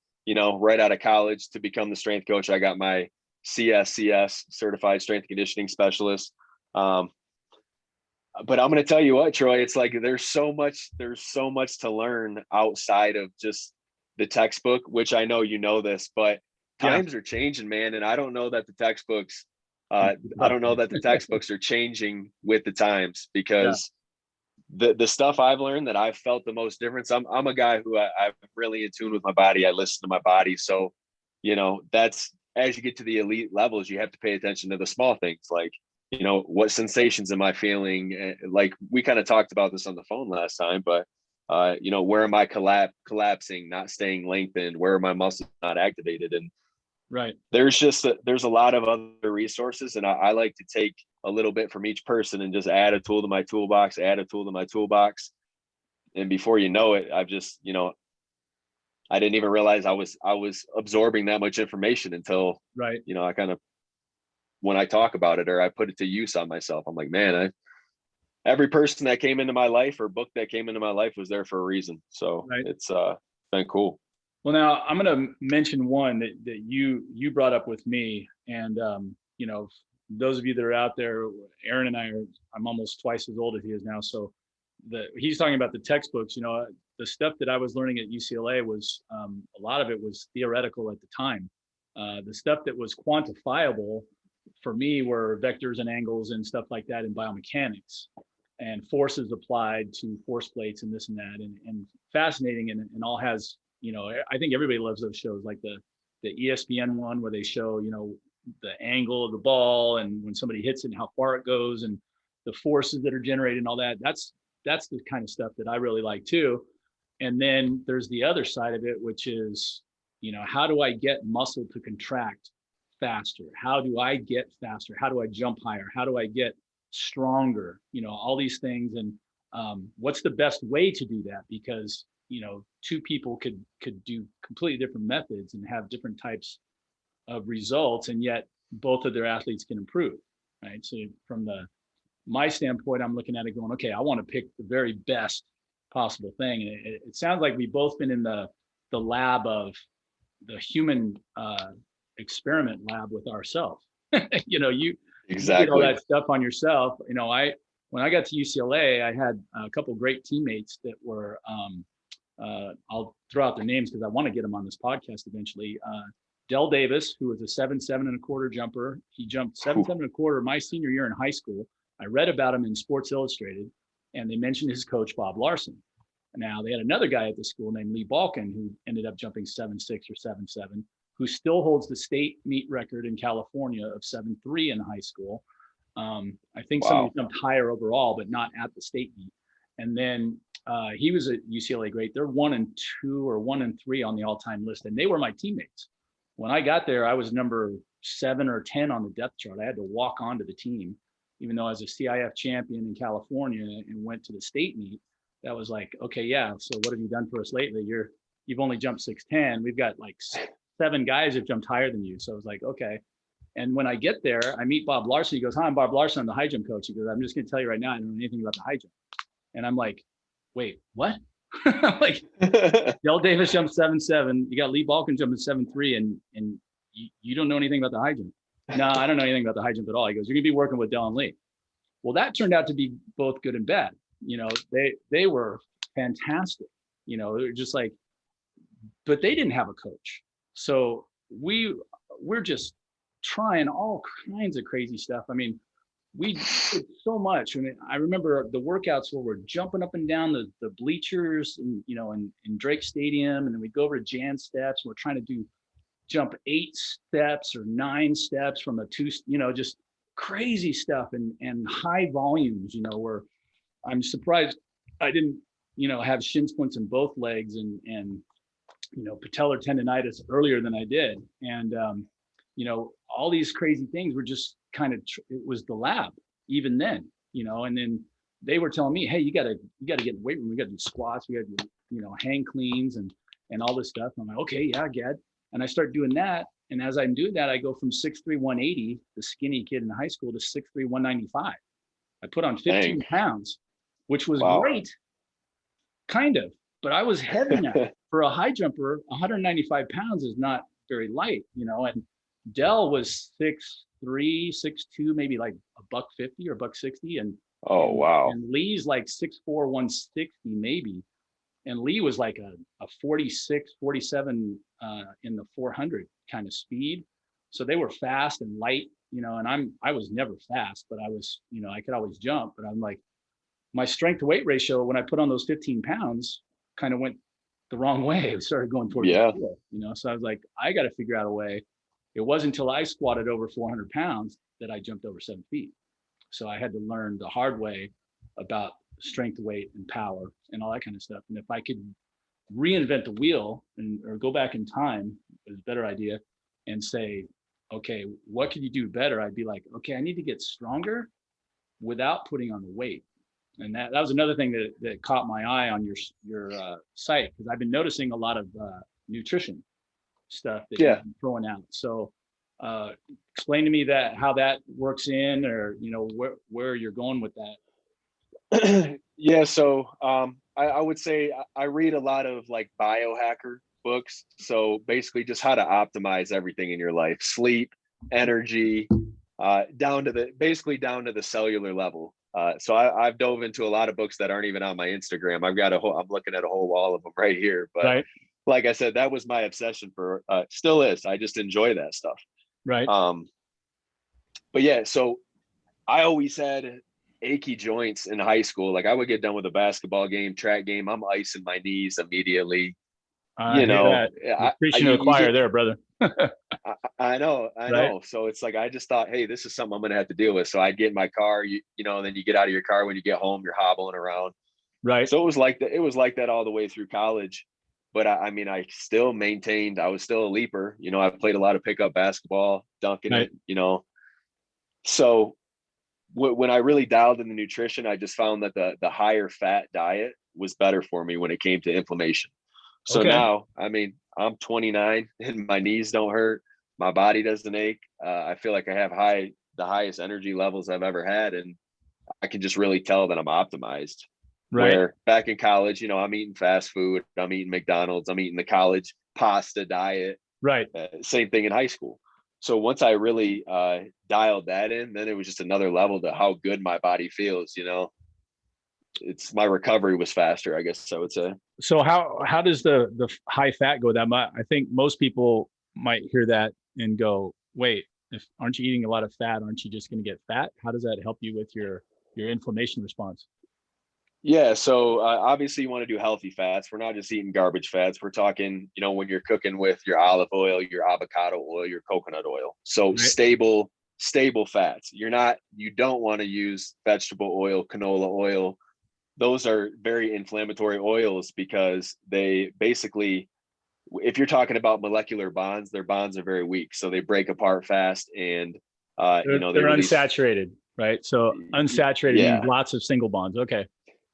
right out of college to become the strength coach, I got my CSCS, certified strength conditioning specialist. But I'm going to tell you what, Troy, it's like there's so much to learn outside of just the textbook, which I know this, but times are changing, man, and I don't know that the textbooks I don't know that the textbooks are changing with the times, because the stuff I've learned that I've felt the most difference. I'm a guy who I'm really in tune with my body. I listen to my body. So, that's, as you get to the elite levels, you have to pay attention to the small things, like, what sensations am I feeling? Like we kind of talked about this on the phone last time, but where am I collapsing, not staying lengthened? Where are my muscles not activated? And right. There's a lot of other resources, and I like to take a little bit from each person and just add a tool to my toolbox, and before you know it, I've just, I didn't even realize I was absorbing that much information until, right. I kind of, when I talk about it or I put it to use on myself, I'm like, man, every person that came into my life or book that came into my life was there for a reason. So right. It's been cool. Well, now I'm going to mention one that you brought up with me, and those of you that are out there, Aaron and I'm almost twice as old as he is now. So he's talking about the textbooks. The stuff that I was learning at UCLA was a lot of it was theoretical at the time. The stuff that was quantifiable for me were vectors and angles and stuff like that in biomechanics, and forces applied to force plates and this and that, and fascinating, and all has, I think everybody loves those shows, like the ESPN one where they show, the angle of the ball and when somebody hits it and how far it goes and the forces that are generated and all that. That's the kind of stuff that I really like too. And then there's the other side of it, which is, how do I get muscle to contract faster? How do I get faster? How do I jump higher? How do I get stronger? All these things. And what's the best way to do that? Because, two people could do completely different methods and have different types of results, and yet both of their athletes can improve, right? So from my standpoint, I'm looking at it going, okay, I want to pick the very best possible thing. And it sounds like we've both been in the lab of the human experiment lab with ourselves. You Exactly. did all that stuff on yourself. When I got to UCLA, I had a couple great teammates that were, I'll throw out their names because I want to get them on this podcast eventually. Del Davis, who was a 7.725 jumper. He jumped 7.725 my senior year in high school. I read about him in Sports Illustrated, and they mentioned his coach, Bob Larson. Now, they had another guy at the school named Lee Balkin, who ended up jumping 7.6 or 7.7, who still holds the state meet record in California of 7.3 in high school. I think somebody jumped higher overall, but not at the state meet. And then he was at UCLA great. They're 1 and 2 or 1 and 3 on the all-time list, and they were my teammates. When I got there, I was number 7 or 10 on the depth chart. I had to walk onto the team, even though I was a CIF champion in California and went to the state meet. That was like, okay, yeah. So what have you done for us lately? You've only jumped 6'10". We've got like 7 guys that jumped higher than you. So I was like, okay. And when I get there, I meet Bob Larson. He goes, hi, I'm Bob Larson. I'm the high jump coach. He goes, I'm just going to tell you right now, I don't know anything about the high jump. And I'm like, wait, what? Like, Del Davis jumped 7.7. You got Lee Balkin jumping 7.3, and you don't know anything about the high jump. No, I don't know anything about the high jump at all. He goes, you're going to be working with Del and Lee. Well, that turned out to be both good and bad. They were fantastic. They're just like, but they didn't have a coach. So we're just trying all kinds of crazy stuff. I mean, we did so much. I remember the workouts where we're jumping up and down the bleachers and, in Drake Stadium. And then we go over to Jan steps. And we're trying to jump 8 steps or 9 steps from a 2, just crazy stuff and high volumes, where I'm surprised I didn't, have shin splints in both legs and patellar tendonitis earlier than I did. And, all these crazy things were just kind of, it was the lab even then, and then they were telling me, hey, you gotta get in the weight room. We gotta do squats. We gotta do, hang cleans and all this stuff. I'm like, okay, yeah, I get. And I start doing that. And as I'm doing that, I go from 6'3", 180, the skinny kid in high school, to 6'3", 195. I put on 15 pounds, which was great, kind of, but I was heavy now. For a high jumper, 195 pounds is not very light, and Del was 6'3", 6'2", maybe like $150 or $160. And Lee's like 6'4", 160 maybe. And Lee was like a 46, 47 in the 400 kind of speed. So they were fast and light, and I was never fast, but I was, I could always jump, but I'm like, my strength to weight ratio, when I put on those 15 pounds, kind of went the wrong way. It started going towards the floor, so I was like, I got to figure out a way. It wasn't until I squatted over 400 pounds that I jumped over 7 feet. So I had to learn the hard way about strength, weight, and power and all that kind of stuff. And if I could reinvent the wheel or go back in time, is a better idea, and say, okay, what could you do better? I'd be like, okay, I need to get stronger without putting on the weight. And that was another thing that caught my eye on your site, because I've been noticing a lot of nutrition stuff that you've been throwing out. So explain to me how that works in, or where you're going with that. Yeah, so I would say I read a lot of like biohacker books. So basically just how to optimize everything in your life: sleep, energy, down to the cellular level. So I've dove into a lot of books that aren't even on my Instagram. I'm looking at a whole wall of them right here. But like I said, that was my obsession for, still is. I just enjoy that stuff. Right. But yeah, so I always had achy joints in high school. Like I would get done with a basketball game, track game, I'm icing my knees immediately. Preaching to the choir there, brother. I know. So it's like, I just thought, hey, this is something I'm going to have to deal with. So I'd get in my car, and then you get out of your car. When you get home, you're hobbling around. Right. So it was like that all the way through college. But I still maintained, I was still a leaper. I played a lot of pickup basketball, dunking it, So when I really dialed in the nutrition, I just found that the higher fat diet was better for me when it came to inflammation. So now, I'm 29 and my knees don't hurt. My body doesn't ache. I feel like I have the highest energy levels I've ever had. And I can just really tell that I'm optimized. Right. Where back in college, I'm eating fast food. I'm eating McDonald's. I'm eating the college pasta diet. Right. Same thing in high school. So once I really dialed that in, then it was just another level to how good my body feels. It's my recovery was faster, I guess I would say. So how does the high fat go that much? I think most people might hear that and go, wait, aren't you eating a lot of fat? Aren't you just going to get fat? How does that help you with your inflammation response? Yeah. So obviously you want to do healthy fats. We're not just eating garbage fats. We're talking, when you're cooking with your olive oil, your avocado oil, your coconut oil. So stable fats. You don't want to use vegetable oil, canola oil. Those are very inflammatory oils because they basically, if you're talking about molecular bonds, their bonds are very weak. So they break apart fast and, they're unsaturated, right? So unsaturated means lots of single bonds. Okay.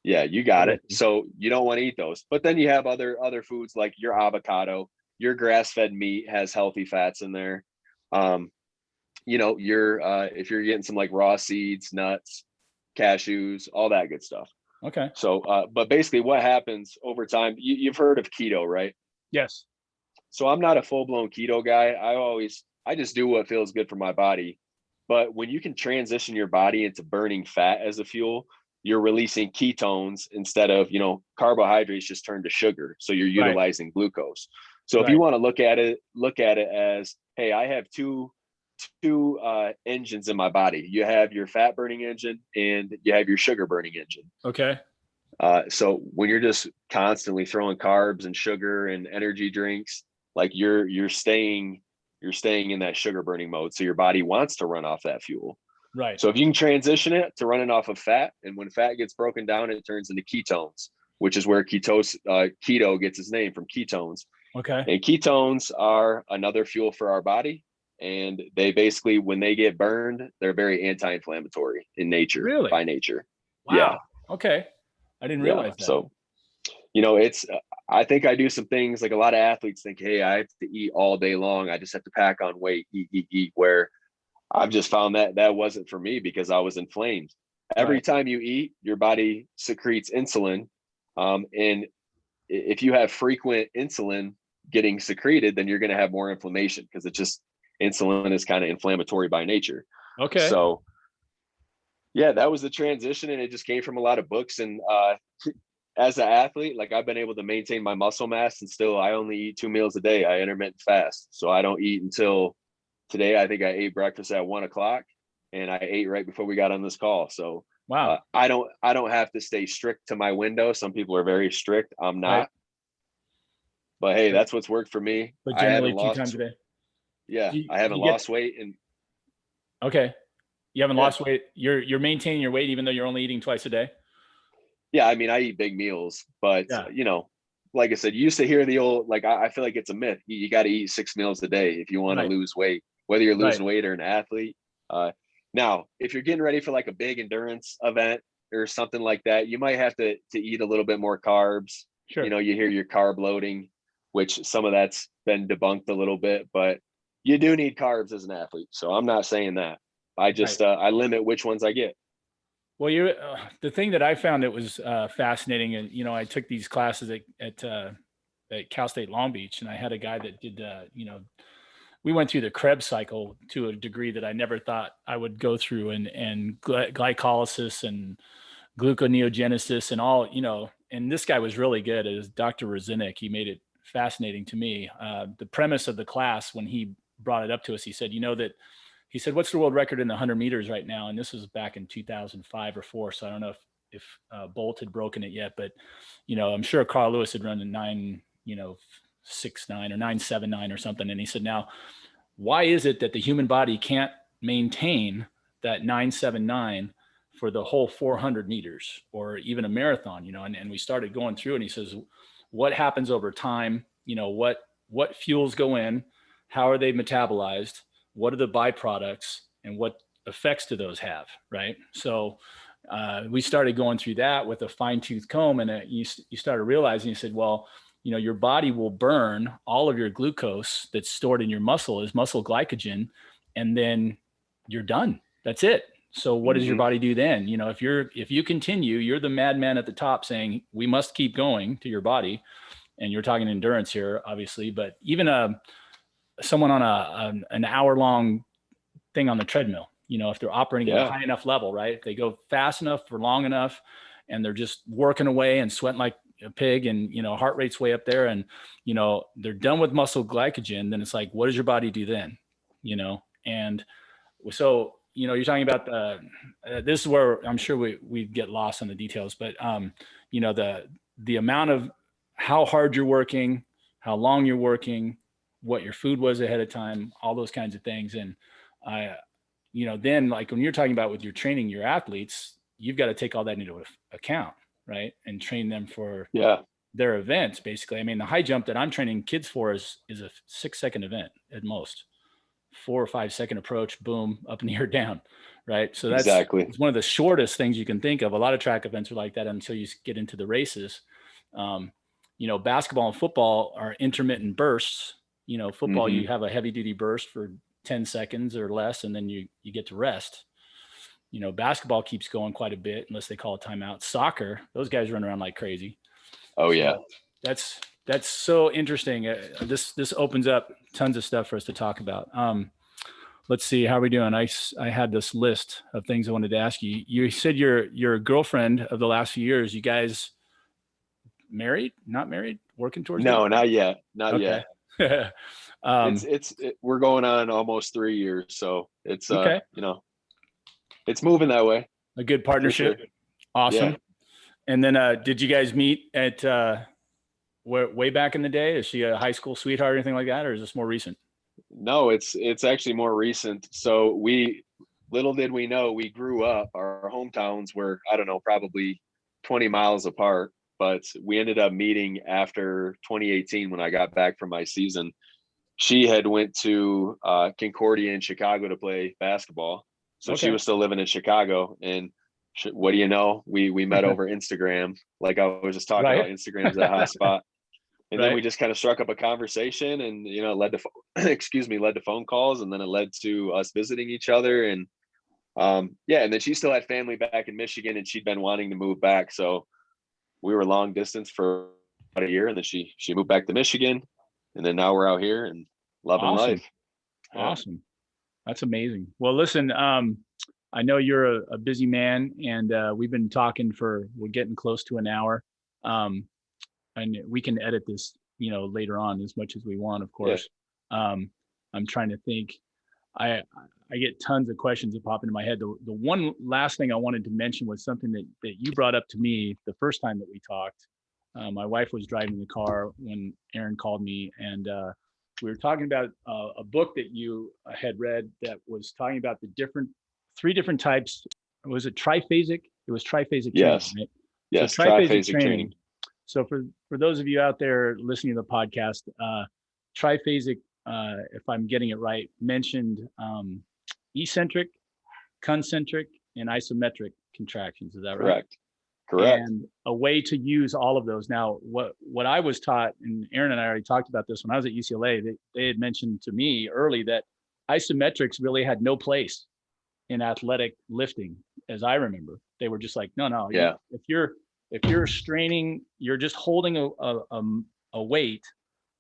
Yeah, you got it. So you don't want to eat those. But then you have other foods like your avocado, your grass-fed meat has healthy fats in there. If you're getting some like raw seeds, nuts, cashews, all that good stuff. Okay. So, but basically what happens over time, you've heard of keto, right? Yes. So I'm not a full-blown keto guy. I just do what feels good for my body. But when you can transition your body into burning fat as a fuel, you're releasing ketones instead of, carbohydrates just turn to sugar. So you're utilizing glucose. So if you want to look at it as, hey, I have two engines in my body. You have your fat burning engine and you have your sugar burning engine. Okay. So when you're just constantly throwing carbs and sugar and energy drinks, like you're staying in that sugar burning mode. So your body wants to run off that fuel. Right. So if you can transition it to running off of fat, and when fat gets broken down, it turns into ketones, which is where keto gets its name, from ketones. Okay. And ketones are another fuel for our body. And they basically, when they get burned, they're very anti-inflammatory in nature. Really? By nature. Wow. Yeah. Okay. I didn't realize that. So, I think I do some things like a lot of athletes think, hey, I have to eat all day long. I just have to pack on weight, eat, where I've just found that wasn't for me because I was inflamed. Every time you eat, your body secretes insulin. And if you have frequent insulin getting secreted, then you're going to have more inflammation because insulin is kind of inflammatory by nature. Okay. So yeah, that was the transition. And it just came from a lot of books. And as an athlete, like I've been able to maintain my muscle mass, and still I only eat 2 meals a day. I intermittent fast. So I don't eat until today I think I ate breakfast at 1 o'clock, and I ate right before we got on this call. So Wow. I don't have to stay strict to my window. Some people are very strict. I'm not. Right. But hey, that's what's worked for me. But I haven't generally 2 lost. times a day. Yeah, Do you, I do haven't you get, lost weight, and okay. You haven't yeah, lost weight. You're maintaining your weight even though you're only eating twice a day. yeah. I mean, I eat big meals, but Yeah. like I said, you used to hear the old, like, I feel like it's a myth. You got to eat 6 meals a day if you want to Right. lose weight, whether you're Right. losing weight or an athlete. Now, if you're getting ready for like a big endurance event or something like that, you might have to eat a little bit more carbs. Sure. You hear your carb loading, which some of that's been debunked a little bit, but you do need carbs as an athlete. So I'm not saying that. I Right. just I limit which ones I get. Well, you the thing that I found that was fascinating, and I took these classes at Cal State Long Beach, and I had a guy that did we went through the Krebs cycle to a degree that I never thought I would go through, and glycolysis and gluconeogenesis and all, and this guy was really good. It was Dr. Rozenek. He made it fascinating to me. The premise of the class, when he brought it up to us, he said, he said, what's the world record in the 100 meters right now? And this was back in 2005 or four. So I don't know if Bolt had broken it yet, but, I'm sure Carl Lewis had run a 9,6,9 or 9,7,9 or something. And he said, now, why is it that the human body can't maintain that 9,7,9 for the whole 400 meters or even a marathon, and we started going through, and he says, what happens over time? What fuels go in, how are they metabolized? What are the byproducts, and what effects do those have? Right. So we started going through that with a fine tooth comb, and you started realizing, you said, well, your body will burn all of your glucose that's stored in your muscle as muscle glycogen, and then you're done. That's it. So what does your Mm-hmm. body do then? If you continue, you're the madman at the top saying we must keep going to your body, and you're talking endurance here, obviously, but even someone on an hour long thing on the treadmill, if they're operating at a Yeah, high enough level, right? If they go fast enough for long enough, and they're just working away and sweating like a pig, and heart rate's way up there, and they're done with muscle glycogen, then it's like, what does your body do then? And so you're talking about this is where I'm sure we get lost on the details, but the amount of how hard you're working, how long you're working, what your food was ahead of time, all those kinds of things. And I then, like, when you're talking about with your training your athletes, you've got to take all that into account, right? And train them for yeah, their events. Basically, I mean, the high jump that I'm training kids for is a 6-second event at most. 4 or 5 second approach, boom, up in the air, down, right? So exactly. it's one of the shortest things you can think of. A lot of track events are like that until you get into the races. Basketball and football are intermittent bursts. Football, Mm-hmm. you have a heavy duty burst for 10 seconds or less, and then you get to rest. Basketball keeps going quite a bit unless they call a timeout. Soccer, those guys run around like crazy. Oh yeah. So that's so interesting. This opens up tons of stuff for us to talk about. Let's see, how are we doing? I had this list of things I wanted to ask you. You said your girlfriend of the last few years. You guys married? Not married? Working towards that? No, not yet. Not Okay. yet. um, We're going on almost 3 years, so it's okay. it's moving that way A good for sure. partnership. Yeah. Awesome. And then did you guys meet at way back in the day? Is she a high school sweetheart or anything like that, or is this more recent? No, it's actually more recent. So little did we know, we grew up, our hometowns were, I don't know, probably 20 miles apart, but we ended up meeting after 2018 when I got back from my season. She had went to Concordia in Chicago to play basketball. So she Okay. was still living in Chicago, and what do you know? We met over Instagram. Like I was just talking about, Right. Instagram's that hot spot. And then Right. we just kind of struck up a conversation, and it led to led to phone calls, and then it led to us visiting each other. And yeah, and then she still had family back in Michigan, and she'd been wanting to move back, so we were long distance for about a year, and then she moved back to Michigan, and then now we're out here and loving Awesome. life. Yeah. Awesome. That's amazing. Well, listen, I know you're a busy man, and we've been talking we're getting close to an hour. Um, and we can edit this, later on as much as we want, of Yeah. course. I'm trying to think. I get tons of questions that pop into my head. The one last thing I wanted to mention was something that you brought up to me the first time that we talked. My wife was driving the car when Aaron called me, and we were talking about a book that you had read that was talking about the three different types. Was it triphasic? It was triphasic training, Yes. right? Yes. So triphasic Triphasic training. So for those of you out there listening to the podcast, triphasic, if I'm getting it right, mentioned eccentric, concentric, and isometric contractions. Is that right? Correct. Correct. And a way to use all of those. Now, what I was taught, and Aaron and I already talked about this when I was at UCLA, they had mentioned to me early that isometrics really had no place in athletic lifting, as I remember. They were just like, no. Yeah. If you're straining, you're just holding a weight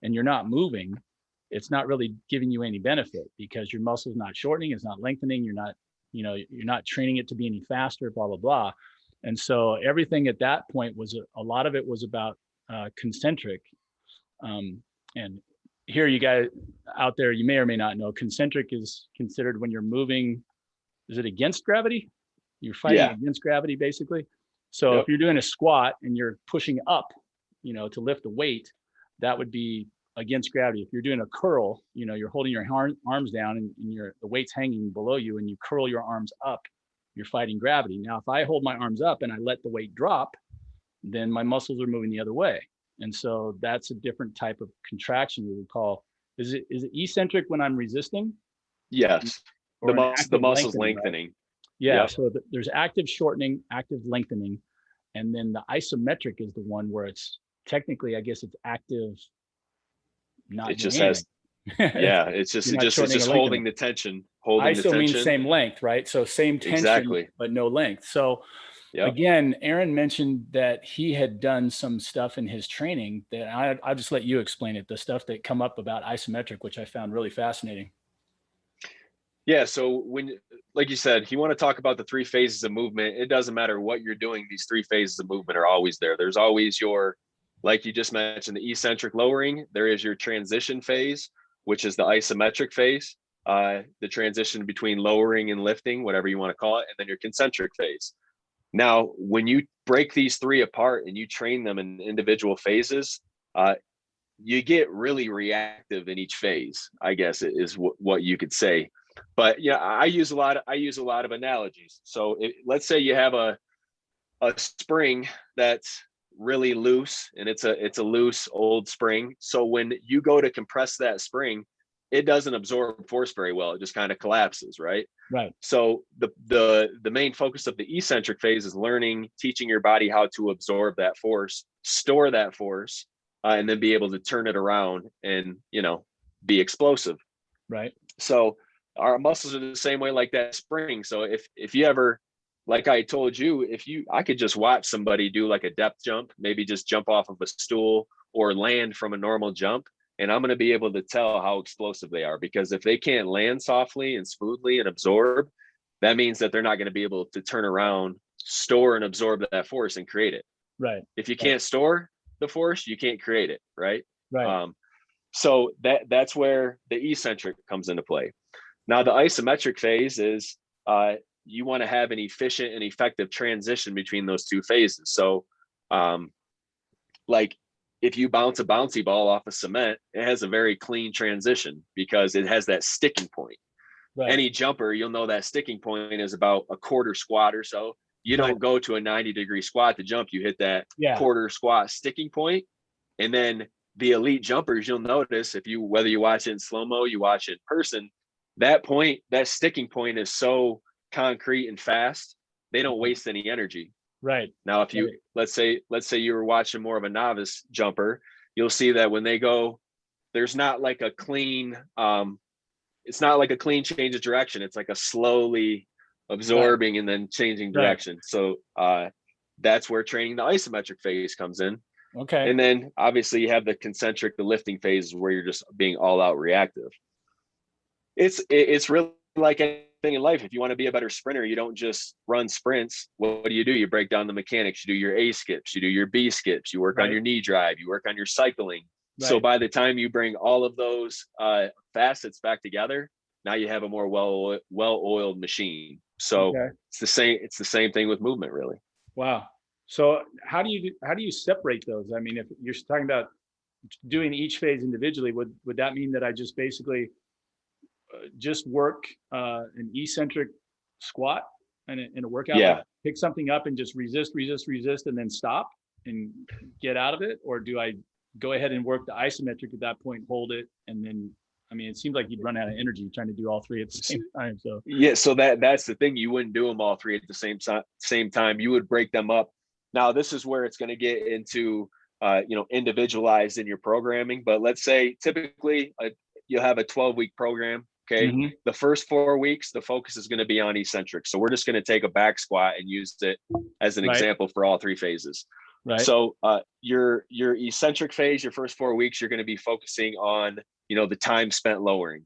and you're not moving, it's not really giving you any benefit because your muscle's not shortening, it's not lengthening, you're not training it to be any faster, blah, blah, blah. And so everything at that point was a lot of it was about concentric. And here, you guys out there, you may or may not know, concentric is considered when you're moving. Is it against gravity? You're fighting against gravity, basically. So if you're doing a squat and you're pushing up, to lift the weight, that would be against gravity. If you're doing a curl, you're holding your arms down and the weight's hanging below you and you curl your arms up, you're fighting gravity. Now, if I hold my arms up and I let the weight drop, then my muscles are moving the other way. And so that's a different type of contraction we would call, is it eccentric when I'm resisting? Yes. The muscle's lengthening. Right? Yeah. Yep. So there's active shortening, active lengthening. And then the isometric is the one where it's technically, I guess it's active. Not it just has, it's just holding the tension. Iso means same length, right? So same tension, but no length. So again, Aaron mentioned that he had done some stuff in his training that I'll just let you explain it. The stuff that come up about isometric, which I found really fascinating. Yeah. So like you said, you want to talk about the three phases of movement. It doesn't matter what you're doing. These three phases of movement are always there. There's always like you just mentioned, the eccentric lowering. There is your transition phase, which is the isometric phase, the transition between lowering and lifting, whatever you want to call it, and then your concentric phase. Now, when you break these three apart and you train them in individual phases, you get really reactive in each phase, I guess is what you could say. But I use a lot of analogies. So let's say you have a spring that's really loose and it's a loose old spring. So when you go to compress that spring, it doesn't absorb force very well. It just kind of collapses, right? Right. So the main focus of the eccentric phase is teaching your body how to absorb that force, store that force, and then be able to turn it around and, be explosive. Right. So our muscles are the same way, like that spring. So if you ever, like I told you, I could just watch somebody do like a depth jump, maybe just jump off of a stool or land from a normal jump. And I'm going to be able to tell how explosive they are, because if they can't land softly and smoothly and absorb, that means that they're not going to be able to turn around, store and absorb that force and create it. Right. If you can't store the force, you can't create it. Right. Right. So that's where the eccentric comes into play. Now, the isometric phase is you want to have an efficient and effective transition between those two phases. So like if you bounce a bouncy ball off of cement, it has a very clean transition because it has that sticking point. Right. Any jumper, you'll know that sticking point is about a quarter squat or so. You don't go to a 90-degree squat to jump. You hit that quarter squat sticking point. And then the elite jumpers, you'll notice whether you watch it in slow-mo, you watch it in person, that sticking point is so concrete and fast, they don't waste any energy. Right. Now, if you, let's say you were watching more of a novice jumper, you'll see that when they go, there's not like a clean, it's not like a clean change of direction. It's like a slowly absorbing and then changing direction. Right. So that's where training the isometric phase comes in. Okay. And then obviously you have the concentric, the lifting phase where you're just being all out reactive. It's really like anything in life. If you want to be a better sprinter, you don't just run sprints. What do? You break down the mechanics. You do your A skips, you do your B skips, you work on your knee drive, you work on your cycling. Right. So by the time you bring all of those facets back together, now you have a more well-oiled machine. So Okay. it's the same thing with movement, really. Wow. So how do you separate those? I mean, if you're talking about doing each phase individually, would that mean that I just basically just work an eccentric squat in a workout, Yeah. like pick something up and just resist, and then stop and get out of it? Or do I go ahead and work the isometric at that point, hold it, and then, I mean, it seems like you'd run out of energy trying to do all three at the same time. So yeah, so that's the thing. You wouldn't do them all three at the same time. You would break them up. Now, this is where it's going to get into individualized in your programming. But let's say typically you'll have a 12-week program. Okay. mm-hmm. The first 4 weeks, the focus is going to be on eccentric. So we're just going to take a back squat and use it as an Right. example for all three phases. Right. So your eccentric phase, your first 4 weeks, you're going to be focusing on, the time spent lowering.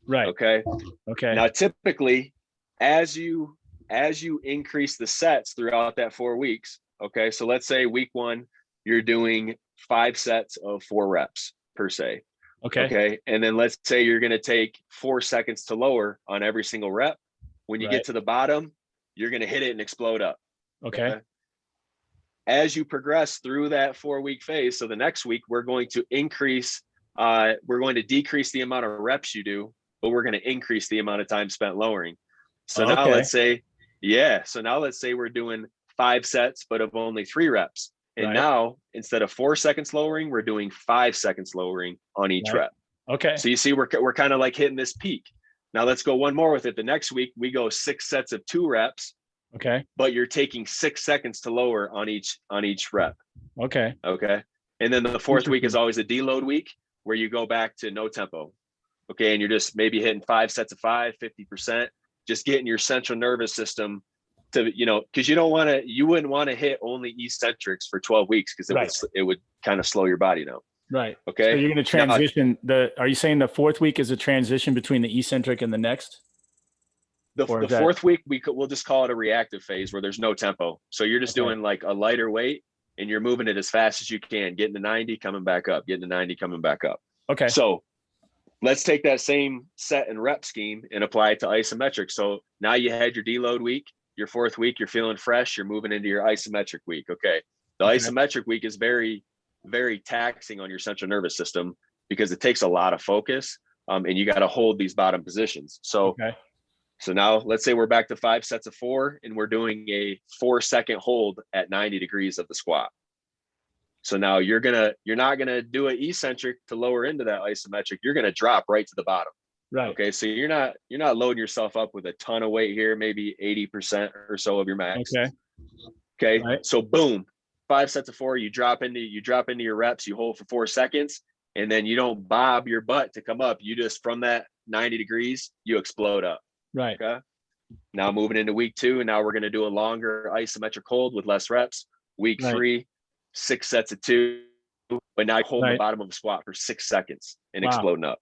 Right. Okay. Okay. Now, typically, as you increase the sets throughout that 4 weeks, okay. So let's say week 1, you're doing 5 sets of 4 reps per se. Okay. Okay. And then let's say you're going to take 4 seconds to lower on every single rep. When you Right. get to the bottom, you're going to hit it and explode up. Okay. As you progress through that 4-week phase, so the next week, we're going to decrease the amount of reps you do, but we're going to increase the amount of time spent lowering. So now let's say we're doing 5 sets, but of only 3 reps. And Right. now instead of 4 seconds lowering, we're doing 5 seconds lowering on each Right. rep. Okay. So you see, we're kind of like hitting this peak. Now let's go one more with it. The next week, we go 6 sets of 2 reps. Okay. But you're taking 6 seconds to lower on each rep. Okay. Okay. And then the 4th week is always a deload week where you go back to no tempo. Okay. And you're just maybe hitting 5 sets of 5, 50%, just getting your central nervous system to, because you wouldn't want to hit only eccentrics for 12 weeks because it would kind of slow your body down. Right. Okay. So you're going to transition are you saying the 4th week is a transition between the eccentric and the next? The 4th week, we'll just call it a reactive phase where there's no tempo. So you're just doing like a lighter weight and you're moving it as fast as you can, getting to 90, coming back up, getting to 90, coming back up. Okay. So let's take that same set and rep scheme and apply it to isometric. So now you had your deload week, your 4th week, you're feeling fresh, you're moving into your isometric week. Okay. The isometric week is very, very taxing on your central nervous system because it takes a lot of focus and you got to hold these bottom positions. So So now let's say we're back to 5 sets of 4 and we're doing a 4-second hold at 90 degrees of the squat. So now you're not gonna do an eccentric to lower into that isometric. You're gonna drop right to the bottom. Right. Okay. So you're not loading yourself up with a ton of weight here, maybe 80% or so of your max. Okay. Right. So boom, 5 sets of 4, you drop into your reps, you hold for 4 seconds, and then you don't bob your butt to come up. You just, from that 90 degrees, you explode up. Right. Okay. Now moving into week 2, and now we're going to do a longer isometric hold with less reps. Week 3, 6 sets of 2, but now you hold the bottom of a squat for 6 seconds and exploding up.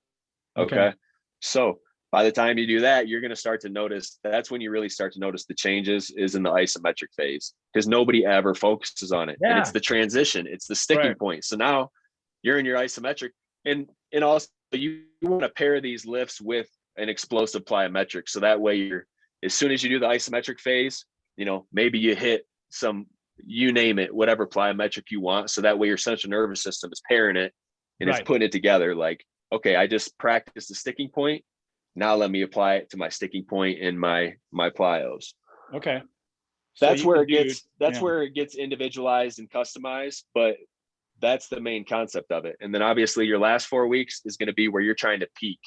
Okay. So by the time you do that, you're going to start to notice, that's when you really start to notice the changes is in the isometric phase, because nobody ever focuses on it. Yeah. And it's the transition, it's the sticking point. So now you're in your isometric, and also you want to pair these lifts with an explosive plyometric. So that way you're, as soon as you do the isometric phase, maybe you hit some, you name it, whatever plyometric you want. So that way your central nervous system is pairing it and it's putting it together. Like, okay, I just practiced the sticking point. Now let me apply it to my sticking point in my plyos. Okay. That's where it gets individualized and customized, but that's the main concept of it. And then obviously your last 4 weeks is going to be where you're trying to peak.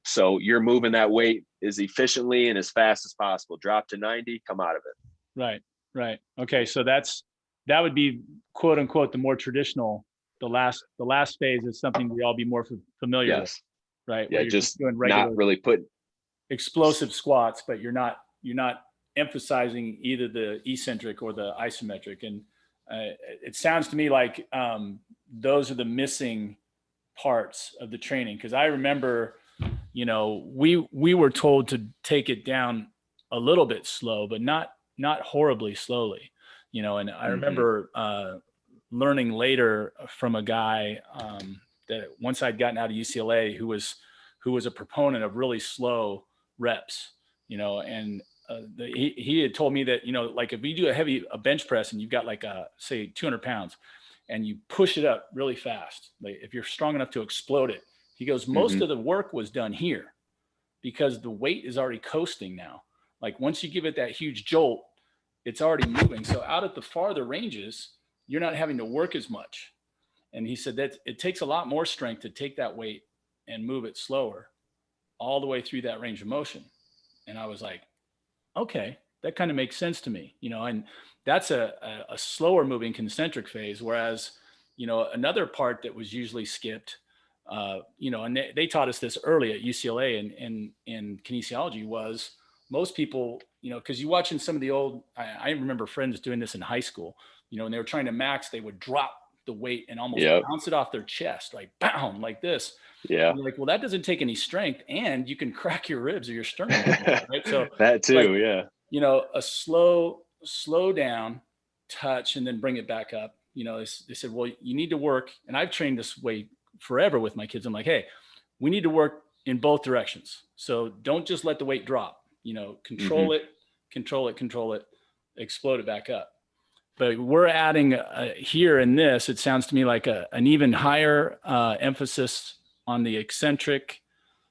So you're moving that weight as efficiently and as fast as possible. Drop to 90, come out of it. Right. Okay. So that would be, quote unquote, the more traditional, the last phase is something we all be more familiar with. Right. Yeah. Just doing regular, not really put explosive squats, but you're not emphasizing either the eccentric or the isometric. And it sounds to me like those are the missing parts of the training. Cause I remember, we were told to take it down a little bit slow, but not horribly slowly, and I remember learning later from a guy that once I'd gotten out of UCLA, who was who was a proponent of really slow reps, you know, and he had told me that, you know, like if you do a bench press and you've got like say 200 pounds and you push it up really fast, like if you're strong enough to explode it, he goes, most of the work was done here because the weight is already coasting now. Like once you give it that huge jolt, it's already moving. So out at the farther ranges, you're not having to work as much. And he said that it takes a lot more strength to take that weight and move it slower all the way through that range of motion. And I was like, okay, that kind of makes sense to me, you know, and that's a slower moving concentric phase. Whereas, you know, another part that was usually skipped, you know, and they taught us this early at UCLA in kinesiology was most people, you know, because you watching some of the old, I remember friends doing this in high school, you know, when they were trying to max, they would drop the weight and almost bounce it off their chest, like bam, like this. Yeah. Like, well, that doesn't take any strength and you can crack your ribs or your sternum, right? So that too, like, yeah. You know, a slow down, touch, and then bring it back up. You know, they said, well, you need to work. And I've trained this way forever with my kids. I'm like, hey, we need to work in both directions. So don't just let the weight drop, you know, control it, explode it back up. But we're adding here in this, it sounds to me like an even higher emphasis on the eccentric,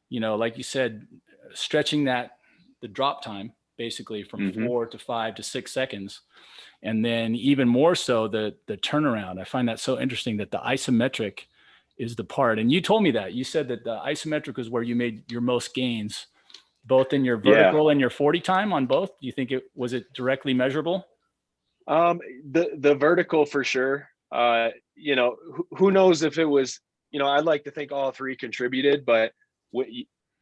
you know, like you said, stretching the drop time basically from 4 to 5 to 6 seconds. And then even more so the turnaround. I find that so interesting that the isometric is the part. And you told me that. You said that the isometric was where you made your most gains, both in your vertical and your 40 time on both. Do you think was it directly measurable? The vertical for sure. You know, who knows if it was, you know, I'd like to think all three contributed, but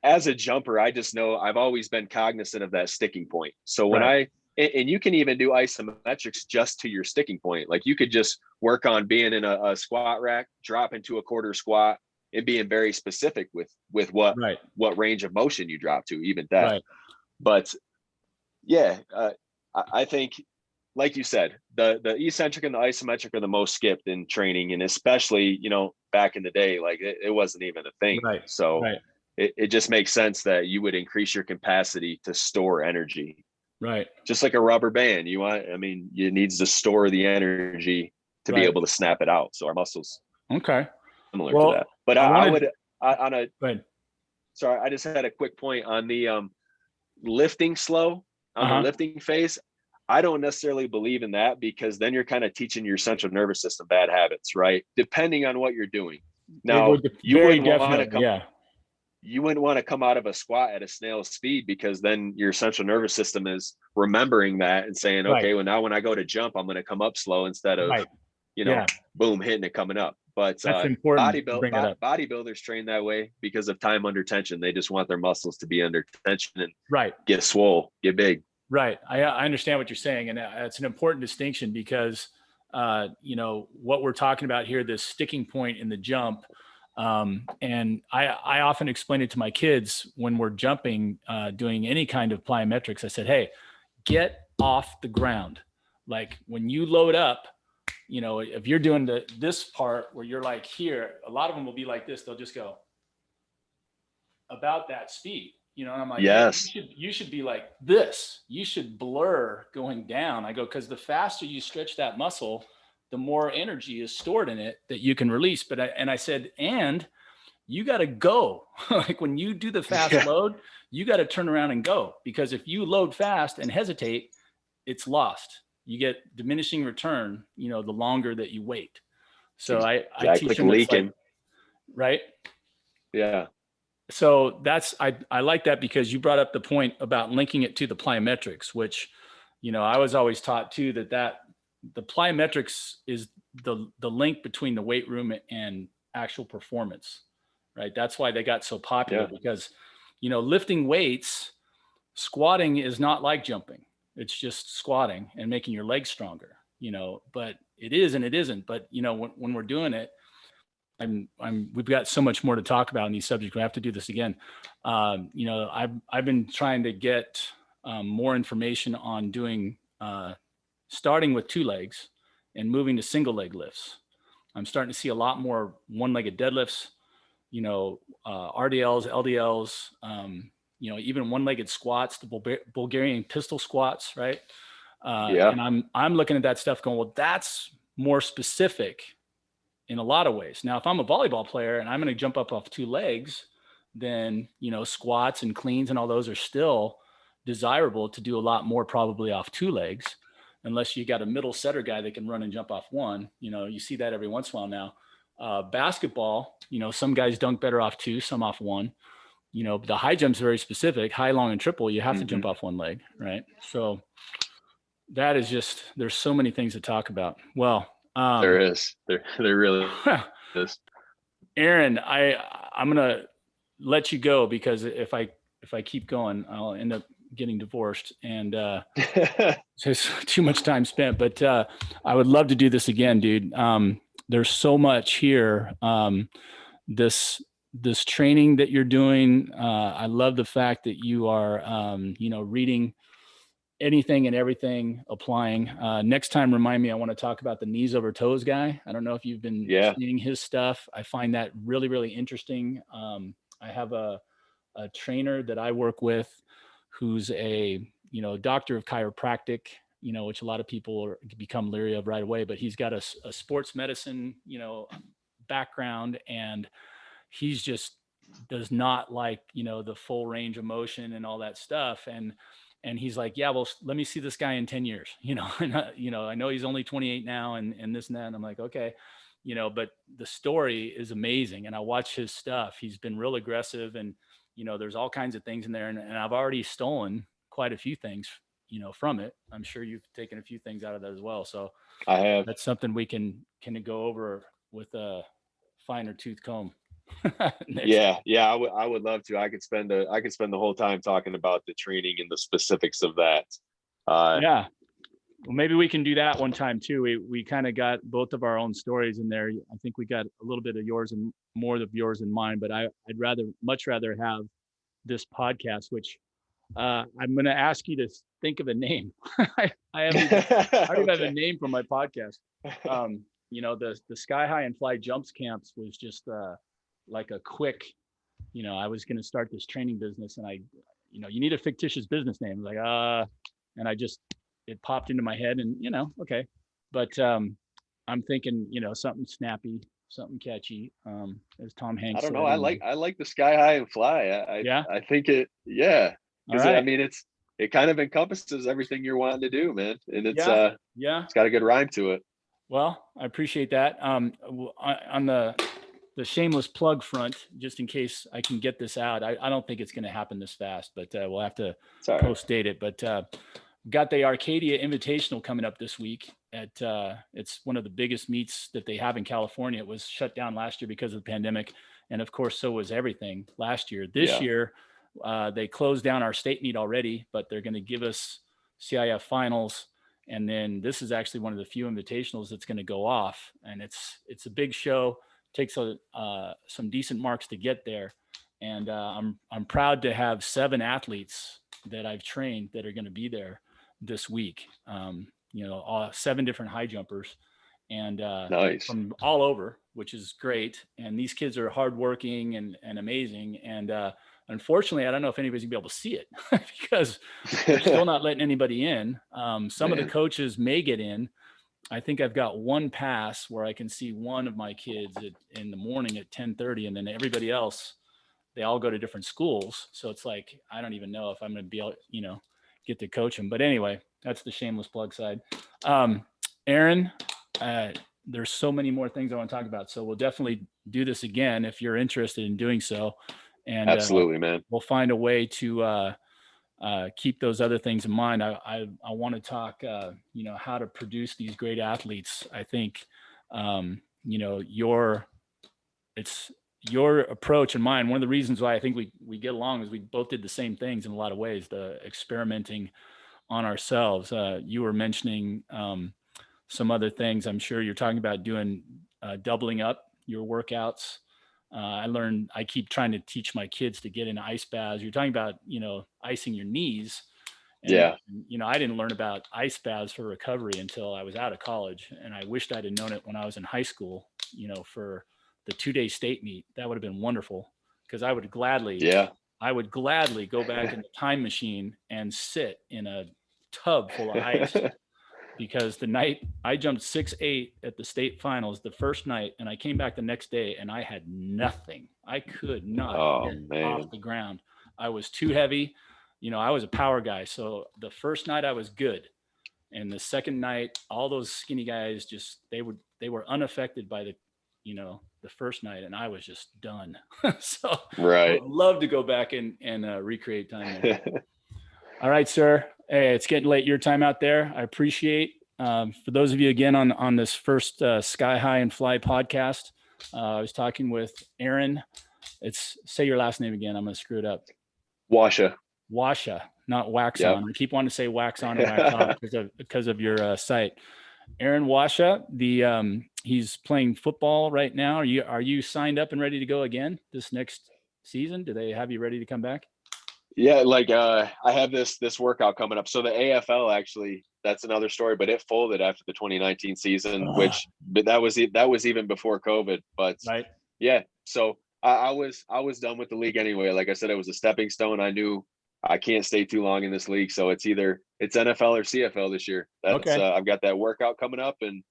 as a jumper, I just know I've always been cognizant of that sticking point. So when and you can even do isometrics just to your sticking point. Like you could just work on being in a squat rack, drop into a quarter squat, and being very specific with what range of motion you drop to, even that. Right. But yeah, I think, like you said, the eccentric and the isometric are the most skipped in training, and especially, you know, back in the day, like it wasn't even a thing. Right. So it just makes sense that you would increase your capacity to store energy. Right. Just like a rubber band, it needs to store the energy to be able to snap it out. So our muscles, similar to that. But sorry, I just had a quick point on the lifting slow on the lifting phase. I don't necessarily believe in that, because then you're kind of teaching your central nervous system bad habits, right? Depending on what you're doing. Now, you wouldn't want to come out of a squat at a snail's speed, because then your central nervous system is remembering that and saying, okay, well, now when I go to jump, I'm going to come up slow instead of, boom, hitting it coming up. But that's important. Bodybuilders train that way because of time under tension. They just want their muscles to be under tension and get swole, get big. Right. I understand what you're saying. And it's an important distinction because, you know, what we're talking about here, this sticking point in the jump. And I often explain it to my kids when we're jumping, doing any kind of plyometrics. I said, hey, get off the ground. Like when you load up, you know, if you're doing this part where you're like here, a lot of them will be like this. They'll just go about that speed. You know, and I'm like, yes, hey, you should be like this. You should blur going down. I go, because the faster you stretch that muscle, the more energy is stored in it that you can release. But I said, and you got to go. Like when you do the fast load, you got to turn around and go, because if you load fast and hesitate, it's lost. You get diminishing return, you know, the longer that you wait. So I teach them leaking. Right. Yeah. So I like that, because you brought up the point about linking it to the plyometrics, which, you know, I was always taught too, that the plyometrics is the link between the weight room and actual performance, right? That's why they got so popular, because, you know, lifting weights, squatting is not like jumping. It's just squatting and making your legs stronger, you know, but it is and it isn't. But, you know, when we're doing it, we've got so much more to talk about in these subjects. We have to do this again. You know, I've been trying to get more information on doing, starting with 2 legs and moving to single leg lifts. I'm starting to see a lot more one-legged deadlifts, RDLs, LDLs, even one-legged squats, the Bulgarian pistol squats, right? Yeah. And I'm looking at that stuff going, well, that's more specific in a lot of ways. Now, if I'm a volleyball player and I'm going to jump up off two legs, then, squats and cleans and all those are still desirable to do a lot more probably off two legs, unless you got a middle setter guy that can run and jump off one. You see that every once in a while now. Basketball, some guys dunk better off two, some off one. The high jump's very specific, high, long, and triple. You have to jump off one leg, right? So that is just, there's so many things to talk about. Well, There is. There really is. Aaron, I'm gonna let you go, because if I keep going, I'll end up getting divorced, and just too much time spent. But I would love to do this again, dude. There's so much here. This training that you're doing, I love the fact that you are, reading anything and everything, applying. Next time, remind me, I want to talk about the knees over toes guy. I don't know if you've been seeing his stuff. I find that really, really interesting. I have a trainer that I work with who's a, doctor of chiropractic, which a lot of people become leery of right away, but he's got a sports medicine, background, and he's just does not like, the full range of motion and all that stuff. And he's like, yeah, well, let me see this guy in 10 years, and I know he's only 28 now and this and that. And I'm like, okay, but the story is amazing. And I watch his stuff. He's been real aggressive, and, there's all kinds of things in there. And I've already stolen quite a few things, from it. I'm sure you've taken a few things out of that as well. So I have. that's something we can go over with a finer tooth comb. Yeah. I would love to. I could spend the whole time talking about the training and the specifics of that. Yeah. Well, maybe we can do that one time too. We kind of got both of our own stories in there. I think we got a little bit of yours and more of yours than mine, but I'd much rather have this podcast, which I'm going to ask you to think of a name. I already have a name for my podcast. The Sky High and Fly Jumps camps was just like a quick, I was going to start this training business, and you need a fictitious business name. Like, and it popped into my head, and, okay. But I'm thinking, something snappy, something catchy. As Tom Hanks. I don't know. I like the Sky High and Fly. I think it, yeah. Because I mean, it kind of encompasses everything you're wanting to do, man. And it's it's got a good rhyme to it. Well, I appreciate that. On the shameless plug front, just in case I can get this out, I don't think it's going to happen this fast, but we'll have to post date it. But got the Arcadia Invitational coming up this week. It's one of the biggest meets that they have in California. It was shut down last year because of the pandemic, and of course, so was everything last year. This year, they closed down our state meet already, but they're going to give us CIF finals. And then this is actually one of the few invitationals that's going to go off, and it's a big show. Takes some decent marks to get there, and I'm proud to have 7 athletes that I've trained that are going to be there this week. 7 different high jumpers, and nice. From all over, which is great. And these kids are hardworking and amazing. And unfortunately, I don't know if anybody's gonna be able to see it because they're still not letting anybody in. Some of the coaches may get in. I think I've got one pass where I can see one of my kids in the morning at 10:30, and then everybody else, they all go to different schools. So it's like, I don't even know if I'm going to be able, get to coach them. But anyway, that's the shameless plug side. Aaron, there's so many more things I want to talk about. So we'll definitely do this again if you're interested in doing so. And absolutely, man. We'll find a way to keep those other things in mind. I want to talk, how to produce these great athletes. I think, it's your approach and mine. One of the reasons why I think we get along is we both did the same things in a lot of ways, the experimenting on ourselves. You were mentioning some other things. I'm sure you're talking about doing doubling up your workouts. I keep trying to teach my kids to get into ice baths. You're talking about, icing your knees. And, I didn't learn about ice baths for recovery until I was out of college. And I wished I'd have known it when I was in high school, for the 2-day state meet. That would have been wonderful, because I would gladly go back in the time machine and sit in a tub full of ice, because the night I jumped 6'8" at the state finals the first night, and I came back the next day and I had nothing. I could not get off the ground. I was too heavy. I was a power guy. So the first night I was good. And the second night, all those skinny guys they were unaffected by the first night, and I was just done. So I would love to go back and recreate time there. All right, sir. Hey, it's getting late your time out there. I appreciate for those of you again on this first Sky High and Fly podcast. I was talking with Aaron. Say your last name again. I'm going to screw it up. Wascha, not wax on. I keep wanting to say wax on and wax off because of your site. Aaron Wascha, he's playing football right now. Are you signed up and ready to go again this next season? Do they have you ready to come back? Yeah, I have this workout coming up. So the AFL, actually, that's another story, but it folded after the 2019 season, but that was even before COVID. But yeah, so I was done with the league anyway. Like I said, it was a stepping stone. I knew I can't stay too long in this league, so it's NFL or CFL this year. I've got that workout coming up, and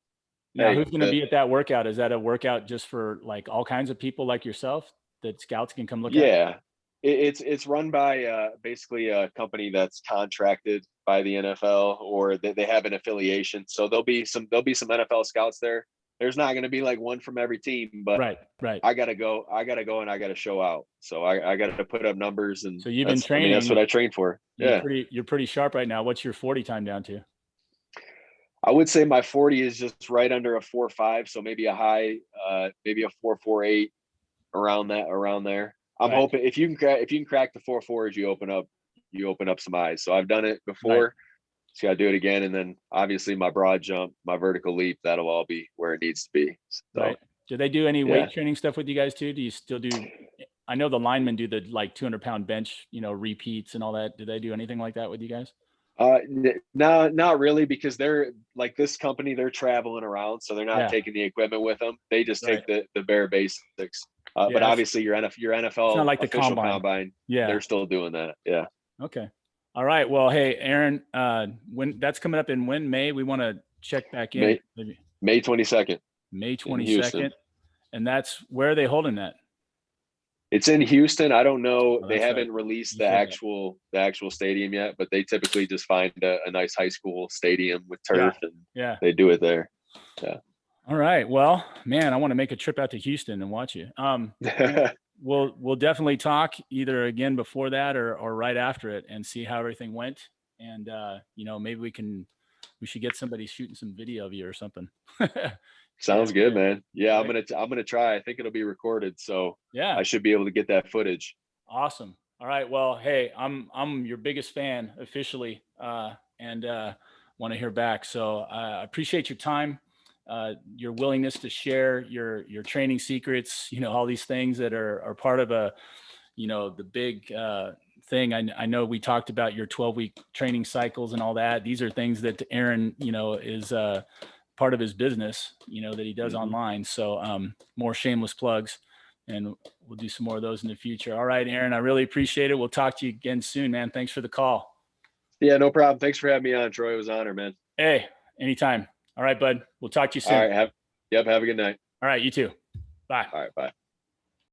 now who's going to be at that workout? Is that a workout just for like all kinds of people like yourself that scouts can come look at? Yeah, it's run by basically a company that's contracted by the NFL, or they have an affiliation. So there'll be some NFL scouts there. There's not going to be like one from every team, but right. I gotta go and I gotta show out. So I got to put up numbers, and so you've been training. That's what I trained for. You're pretty sharp right now. What's your 40 time down to? I would say my 40 is just right under a 4.5. So maybe a high, maybe a 4.48 around there. I'm hoping if you can crack the 4.4s, you open up some eyes. So I've done it before. Just got to do it again. And then obviously my broad jump, my vertical leap, that'll all be where it needs to be. So, do they do any weight training stuff with you guys too? Do you still do, I know the linemen do the 200-pound bench, repeats and all that. Do they do anything like that with you guys? No, not really, because they're like this company, they're traveling around. So they're not taking the equipment with them. They just take the bare basics. But obviously your NFL, it's not like the combine. They're still doing that. Yeah. Okay. All right. Well, hey, Aaron, when that's coming up in May, we want to check back in. May 22nd. May 22nd. And that's where are they holding that? It's in Houston. I don't know. They haven't released the actual stadium yet, but they typically just find a nice high school stadium with turf and they do it there. Yeah. All right. Well, man, I want to make a trip out to Houston and watch you. We'll definitely talk either again before that or right after it and see how everything went. And maybe we should get somebody shooting some video of you or something. Sounds good, man. Yeah, I'm gonna try. I think it'll be recorded, so I should be able to get that footage. Awesome. All right. Well, hey, I'm your biggest fan officially, and want to hear back. So I appreciate your time. Your willingness to share your training secrets, all these things that are part of the big thing. I know we talked about your 12-week training cycles and all that. These are things that Aaron, is part of his business, that he does online. So more shameless plugs, and we'll do some more of those in the future. All right, Aaron, I really appreciate it. We'll talk to you again soon, man. Thanks for the call. Yeah, no problem. Thanks for having me on, Troy. It was an honor, man. Hey, anytime. All right, bud. We'll talk to you soon. All right. Have a good night. All right. You too. Bye. All right. Bye.